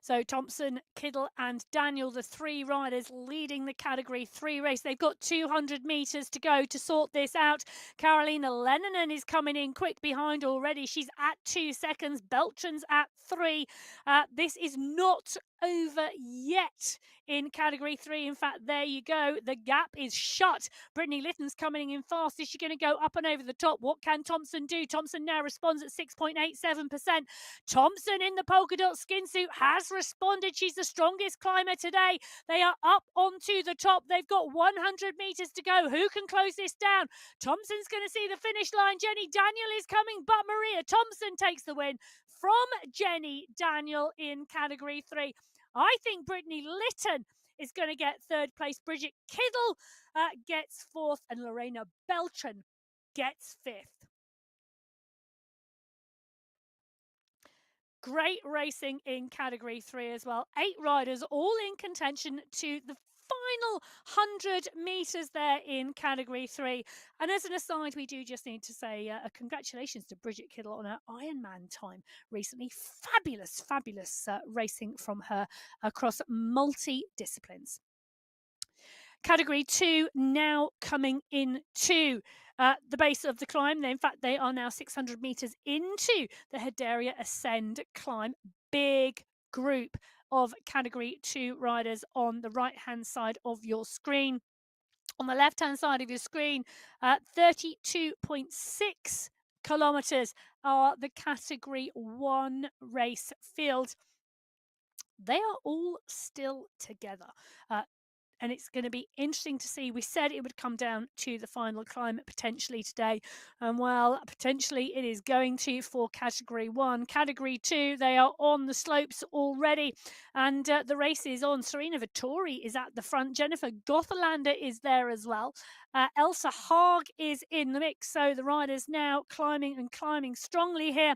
Speaker 2: So Thompson, Kiddle and Daniel, the 3 riders leading the category 3 race. They've got 200 meters to go to sort this out. Carolina Lennon is coming in quick behind already. She's at 2 seconds. Beltran's at 3. This is not over yet in category 3. In fact, there you go. The gap is shut. Brittany Litton's coming in fast. Is she going to go up and over the top? What can Thompson do? Thompson now responds at 6.87%. Thompson in the polka dot skin suit has responded. She's the strongest climber today. They are up onto the top. They've got 100 meters to go. Who can close this down? Thompson's going to see the finish line. Jenny Daniel is coming, but Maria Thompson takes the win from Jenny Daniel in category 3. I think Brittany Litton is going to get 3rd place. Bridget Kiddle gets 4th, and Lorena Beltran gets 5th. Great racing in category 3 as well. 8 riders all in contention to the final 100 meters there in category 3. And as an aside, we do just need to say congratulations to Bridget Kiddle on her Ironman time recently. Fabulous racing from her across multi-disciplines. Category 2 now coming into the base of the climb. In fact, they are now 600 meters into the Hadaria Ascend climb. Big group of category 2 riders on the right hand side of your screen. On the left hand side of your screen, 32.6 kilometers are the category 1 race field. They are all still together. and it's going to be interesting to see. We said it would come down to the final climb potentially today, and well, potentially it is going to for Category 1. Category 2, they are on the slopes already, and the race is on. Serena Vittori is at the front. Jennifer Gothelander is there as well. Elsa Haag is in the mix, so the riders now climbing and climbing strongly here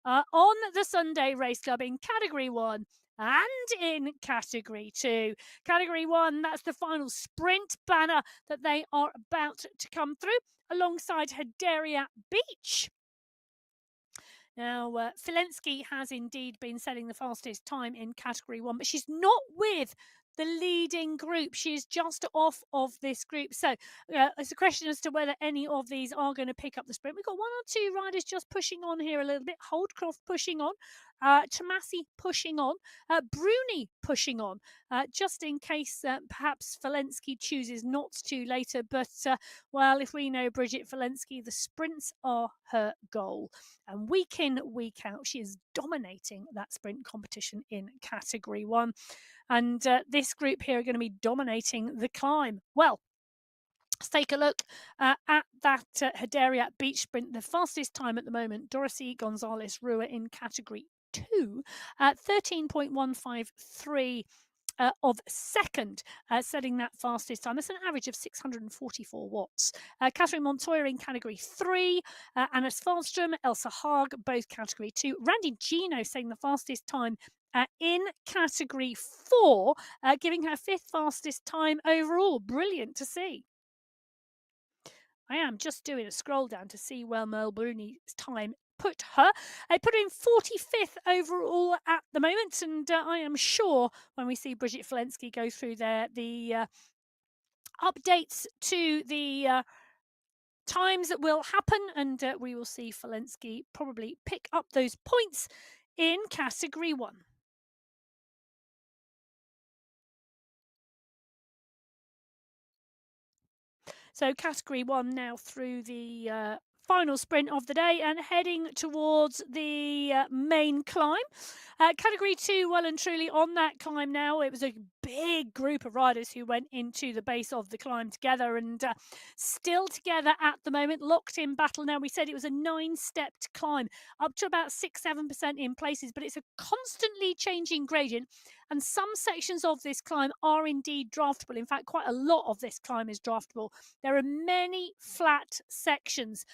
Speaker 2: on the Sunday Race Club in Category 1 and in Category 2. Category 1, that's the final sprint banner that they are about to come through alongside Hederiat Beach. Now, Filensky has indeed been setting the fastest time in Category 1, but she's not with the leading group. She is just off of this group. So it's a question as to whether any of these are going to pick up the sprint. We've got one or two riders just pushing on here a little bit. Holdcroft pushing on. Tomasi pushing on. Bruni pushing on, just in case perhaps Filensky chooses not to later. But, well, if we know Bridget Filensky, the sprints are her goal. And week in, week out, she is dominating that sprint competition in Category 1. And this group here are going to be dominating the climb. Well, let's take a look at that Hederiat Beach sprint. The fastest time at the moment, Dorothy Gonzalez Rua in Category 2, 13.153 of second, setting that fastest time. That's an average of 644 watts. Catherine Montoya in Category 3, Anna Svalstrom, Elsa Haag, both Category 2. Randy Gino setting the fastest time in Category 4, giving her 5th fastest time overall. Brilliant to see. I am just doing a scroll down to see where Merle Bruni's time put her. I put in 45th overall at the moment, and I am sure when we see Bridget Filensky go through there, the updates to the times that will happen, and we will see Filensky probably pick up those points in Category 1. So Category 1 now through the final sprint of the day and heading towards the main climb. Category 2 well and truly on that climb now. It was a big group of riders who went into the base of the climb together and still together at the moment, locked in battle. Now, we said it was a 9-stepped climb, up to about 6-7% in places, but it's a constantly changing gradient, and some sections of this climb are indeed draftable. In fact, quite a lot of this climb is draftable. There are many flat sections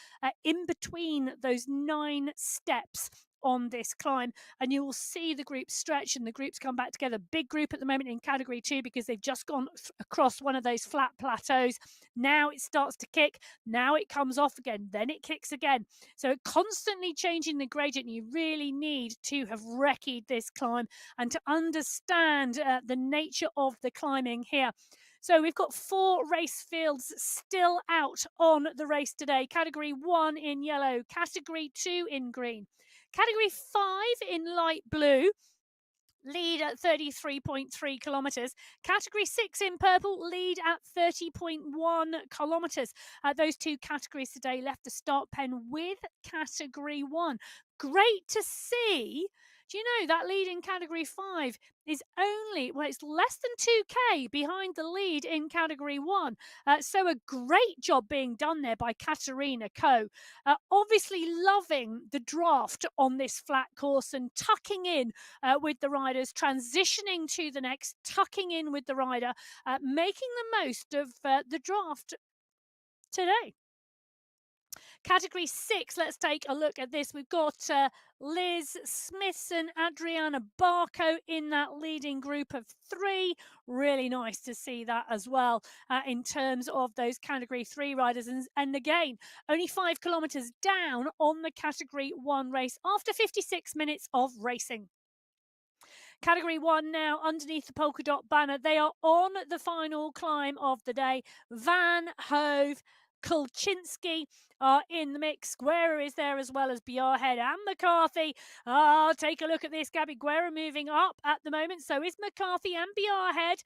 Speaker 2: in between those 9 steps on this climb, and you will see the groups stretch and the groups come back together. Big group at the moment in Category 2 because they've just gone across one of those flat plateaus. Now it starts to kick, now it comes off again, then it kicks again. So constantly changing the gradient. You really need to have recce'd this climb and to understand the nature of the climbing here. So we've got 4 race fields still out on the race today. Category 1 in yellow, Category 2 in green. Category 5 in light blue, lead at 33.3 kilometres. Category 6 in purple, lead at 30.1 kilometres. Those 2 categories today left the start pen with Category 1. Great to see. Do you know that lead in Category 5 is only, well, it's less than 2k behind the lead in Category 1. So a great job being done there by Katerina Coe. Obviously loving the draft on this flat course and tucking in with the riders, transitioning to the next, tucking in with the rider, making the most of the draft today. Category 6, let's take a look at this. We've got Liz Smithson, Adriana Barco in that leading group of 3. Really nice to see that as well in terms of those Category 3 riders. And again, only 5 kilometres down on the Category 1 race after 56 minutes of racing. Category 1 now underneath the polka dot banner. They are on the final climb of the day. Van Hove, Kulczynski are in the mix. Guerra is there as well as Bjarhead and McCarthy. Take a look at this. Gabby Guerra moving up at the moment. So is McCarthy and Bjarhead.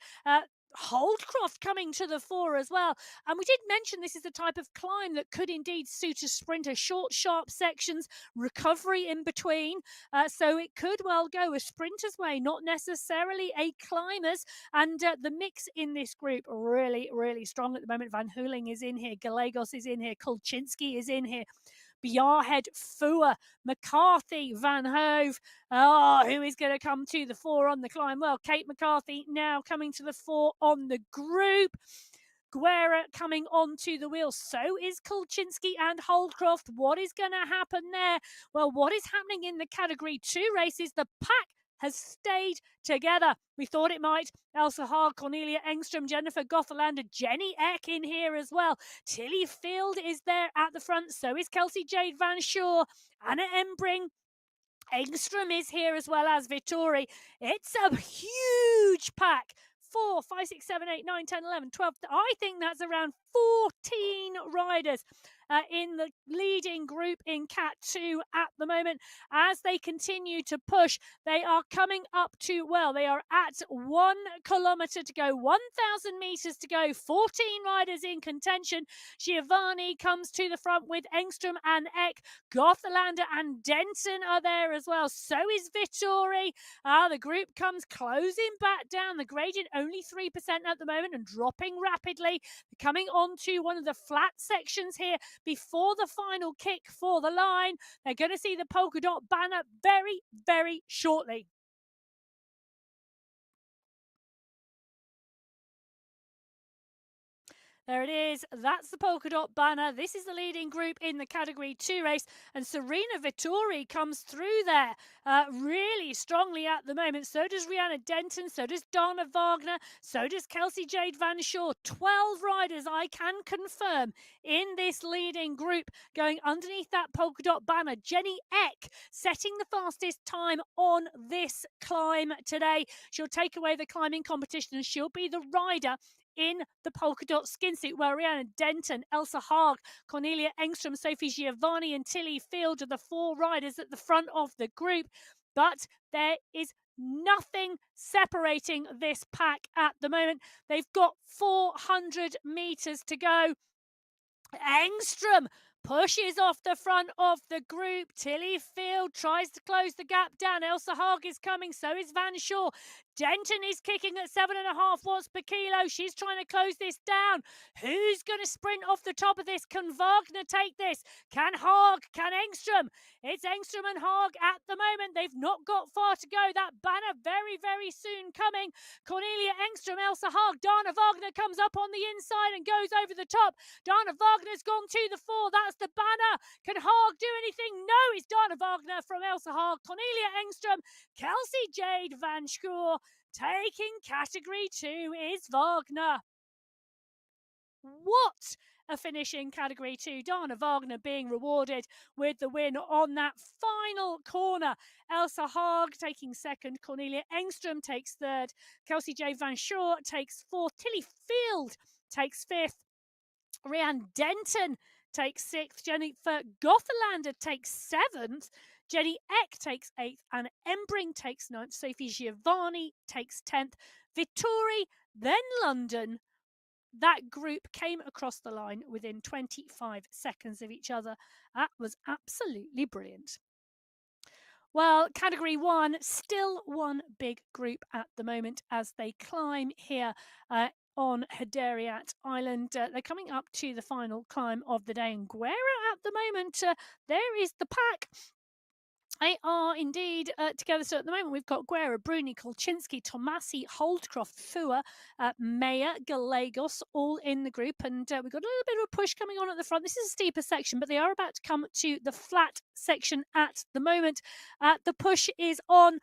Speaker 2: Holdcroft coming to the fore as well. And we did mention this is the type of climb that could indeed suit a sprinter. Short, sharp sections, recovery in between. So it could well go a sprinter's way, not necessarily a climber's. And the mix in this group really, really strong at the moment. Van Hooling is in here. Gallegos is in here. Kulczynski is in here. Bjarhead, Fua, McCarthy, Van Hove. Who is going to come to the fore on the climb? Well, Kate McCarthy now coming to the fore on the group. Guerra coming onto the wheel. So is Kulczynski and Holdcroft. What is going to happen there? Well, what is happening in the Category 2 races? The pack has stayed together. We thought it might. Elsa Haag, Cornelia Engström, Jennifer Gothelander, Jenny Eck in here as well. Tilly Field is there at the front. So is Kelsey Jade Van Shore. Anna Embring. Engström is here as well as Vittori. It's a huge pack. 4, 5, 6, 7, 8, 9, 10, 11, 12. I think that's around 14 riders in the leading group in Cat 2 at the moment. As they continue to push, they are coming up to, well, they are at 1 kilometre to go, 1,000 metres to go, 14 riders in contention. Giovanni comes to the front with Engström and Eck. Gothelander and Denton are there as well. So is Vittori. The group comes closing back down. The gradient only 3% at the moment and dropping rapidly. Coming onto one of the flat sections here before the final kick for the line. They're going to see the polka dot banner very, very shortly. There it is. That's the polka dot banner. This is the leading group in the Category 2 race. And Serena Vittori comes through there really strongly at the moment. So does Rihanna Denton. So does Dana Wagner. So does Kelsey Jade Van Shore. 12 riders, I can confirm, in this leading group going underneath that polka dot banner. Jenny Eck setting the fastest time on this climb today. She'll take away the climbing competition and she'll be the rider in the polka dot skin suit, where Rihanna Denton, Elsa Haag, Cornelia Engström, Sophie Giovanni and Tilly Field are the 4 riders at the front of the group. But there is nothing separating this pack at the moment. They've got 400 metres to go. Engström pushes off the front of the group. Tilly Field tries to close the gap down. Elsa Haag is coming, so is Van Shore. Denton is kicking at 7.5 watts per kilo. She's trying to close this down. Who's going to sprint off the top of this? Can Wagner take this? Can Haag? Can Engström? It's Engström and Haag at the moment. They've not got far to go. That banner very, very soon coming. Cornelia Engström, Elsa Haag. Dana Wagner comes up on the inside and goes over the top. Dana Wagner's gone to the fore. That's the banner. Can Haag do anything? No, it's Dana Wagner from Elsa Haag. Cornelia Engström, Kelsey Jade Van Shore. Taking Category 2 is Wagner. What a finish in Category 2. Dana Wagner being rewarded with the win on that final corner. Elsa Haag taking second. Cornelia Engström takes third. Kelsey J. Van Shore takes fourth. Tilly Field takes fifth. Rianne Denton takes sixth. Jennifer Gothelander takes seventh. Jenny Eck takes 8th, and Embring takes 9th. Sophie Giovanni takes 10th. Vittori, then London. That group came across the line within 25 seconds of each other. That was absolutely brilliant. Well, Category 1, still one big group at the moment as they climb here on Hederiat Island. They're coming up to the final climb of the day. And Guerra at the moment, there is the pack. They are indeed together. So at the moment, we've got Guerra, Bruni, Kulczynski, Tomasi, Holdcroft, Fua, Meyer, Gallegos, all in the group. And we've got a little bit of a push coming on at the front. This is a steeper section, but they are about to come to the flat section at the moment. The push is on.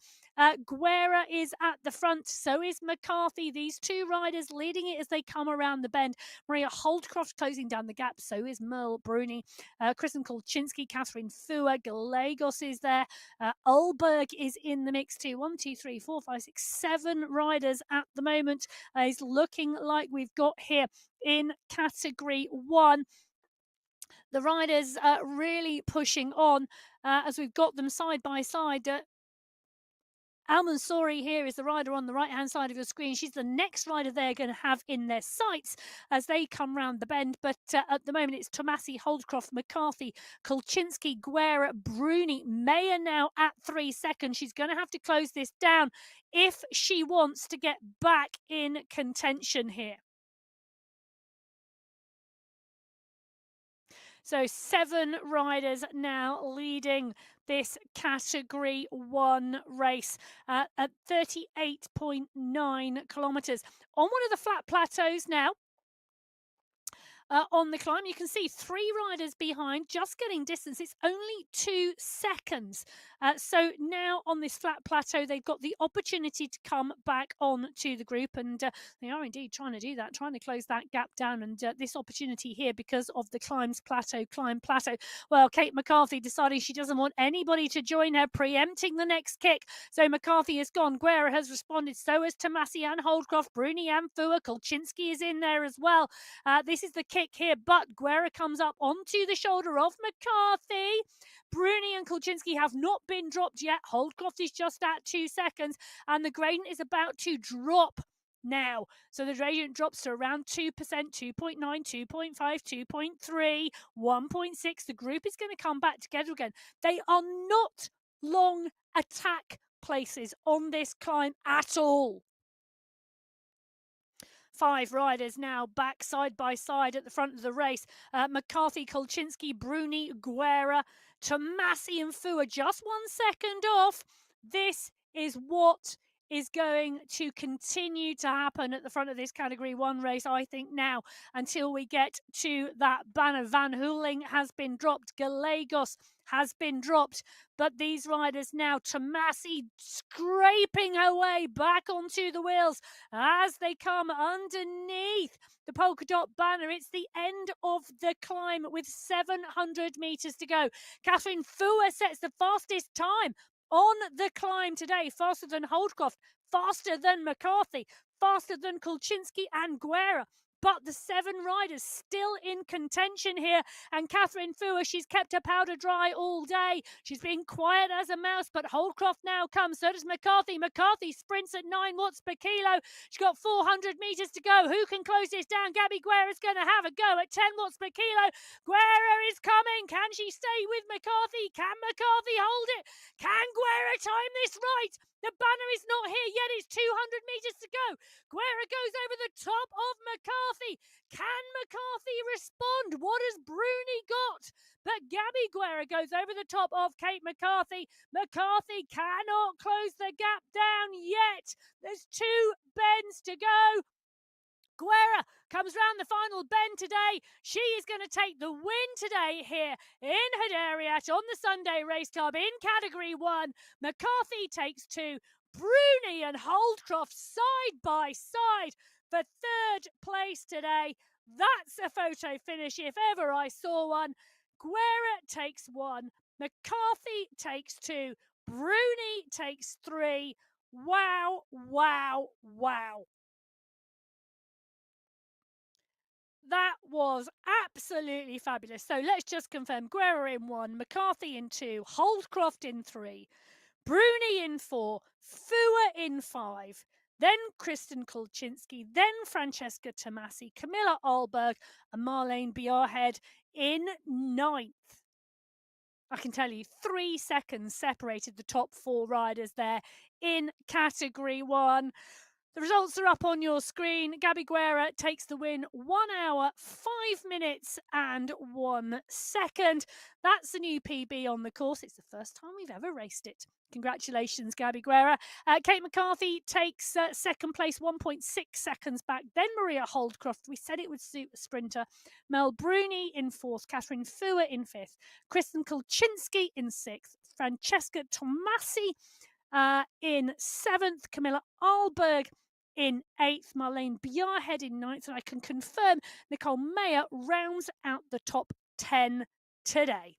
Speaker 2: Guerra is at the front. So is McCarthy. These 2 riders leading it as they come around the bend. Maria Holdcroft closing down the gap. So is Merle Bruni. Kristen Kulczynski, Catherine Fua, Gallegos is there. Ulberg is in the mix too. 1, 2, 3, 4, 5, 6, 7 riders at the moment. Is looking like we've got here in Category 1. The riders really pushing on as we've got them side by side. Al Mansouri here is the rider on the right-hand side of your screen. She's the next rider they're going to have in their sights as they come round the bend. But at the moment, it's Tomasi, Holdcroft, McCarthy, Kulczynski, Guerra, Bruni. Mayer now at 3 seconds. She's going to have to close this down if she wants to get back in contention here. So 7 riders now leading this Category 1 race at 38.9 kilometres. On one of the flat plateaus now, on the climb, you can see 3 riders behind, just getting distance. It's only 2 seconds. So now on this flat plateau, they've got the opportunity to come back on to the group, and they are indeed trying to do that, trying to close that gap down. And this opportunity here, because of the climb plateau. Well, Kate McCarthy deciding she doesn't want anybody to join her, preempting the next kick. So McCarthy is gone. Guerra has responded. So has Tomasi and Holdcroft. Bruni and Fua. Kulczynski is in there as well. This is the kick here, but Guerra comes up onto the shoulder of McCarthy. Bruni and Kulczynski have not been dropped yet. Holdcroft is just at 2 seconds, and the gradient is about to drop now. So the gradient drops to around 2%, 2.9, 2.5, 2.3, 1.6. The group is going to come back together again. They are not long attack places on this climb at all. 5 riders now back side by side at the front of the race. McCarthy, Kulczynski, Bruni, Guerra, Tomasi and Fua just 1 second off. This is what is going to continue to happen at the front of this Category 1 race, I think, now, until we get to that banner. Van Hooling has been dropped. Gallegos has been dropped. But these riders now, Tomasi scraping her way back onto the wheels as they come underneath the polka dot banner. It's the end of the climb with 700 metres to go. Catherine Fua sets the fastest time on the climb today, faster than Holdcroft, faster than McCarthy, faster than Kulczynski and Guerra. But the 7 riders still in contention here. And Catherine Fua, she's kept her powder dry all day. She's been quiet as a mouse, but Holdcroft now comes. So does McCarthy. McCarthy sprints at 9 watts per kilo. She's got 400 metres to go. Who can close this down? Gabby Guerra's going to have a go at 10 watts per kilo. Guerra is coming. Can she stay with McCarthy? Can McCarthy hold it? Can Guerra time this right? The banner is not here yet. It's 200 metres to go. Guerra goes over the top of McCarthy. Can McCarthy respond? What has Bruni got? But Gabby Guerra goes over the top of Kate McCarthy. McCarthy cannot close the gap down yet. There's 2 bends to go. Guerra comes round the final bend today. She is going to take the win today here in Hadariat on the Sunday Race Club in Category 1. McCarthy takes 2. Bruni and Holdcroft side by side for 3rd place today. That's a photo finish if ever I saw one. Guerra takes 1. McCarthy takes 2. Bruni takes 3. Wow, wow, wow. That was absolutely fabulous. So let's just confirm. Guerra in 1, McCarthy in 2, Holdcroft in 3, Bruni in 4, Fua in 5, then Kristen Kulczynski, then Francesca Tomasi, Camilla Ahlberg and Marlene Bjarhead in 9th. I can tell you 3 seconds separated the top 4 riders there in Category 1. The results are up on your screen. Gabby Guerra takes the win, 1 hour, 5 minutes and 1 second. That's the new PB on the course. It's the first time we've ever raced it. Congratulations, Gabby Guerra. Kate McCarthy takes 2nd place, 1.6 seconds back. Then Maria Holdcroft. We said it would suit a sprinter. Mel Bruni in 4th. Catherine Fua in 5th. Kristen Kulczynski in 6th. Francesca Tomasi in 7th. Camilla Ahlberg in 8th, Marlene Bjarhead in 9th, and I can confirm Nicole Mayer rounds out the top 10 today.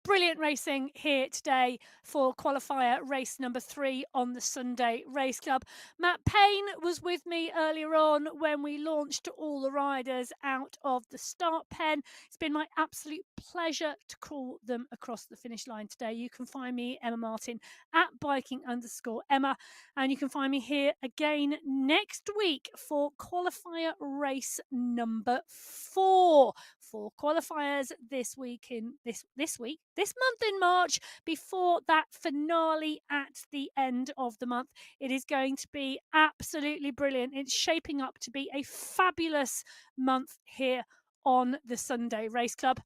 Speaker 2: brilliant racing here today for qualifier race number 3 on the Sunday Race Club. Matt Payne was with me earlier on when we launched all the riders out of the start pen. It's been my absolute pleasure to call them across the finish line today. You can find me, Emma Martin, at biking_Emma, and you can find me here again next week for qualifier race number 4. 4 qualifiers this month in March, before that finale at the end of the month. It is going to be absolutely brilliant. It's shaping up to be a fabulous month here on the Sunday Race Club.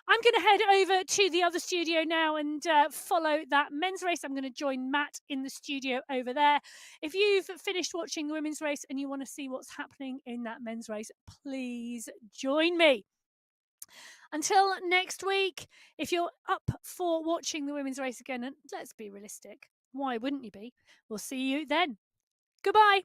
Speaker 2: I'm going to head over to the other studio now and follow that men's race. I'm going to join Matt in the studio over there. If you've finished watching the women's race and you want to see what's happening in that men's race, please join me. Until next week, if you're up for watching the women's race again, and let's be realistic, why wouldn't you be? We'll see you then. Goodbye.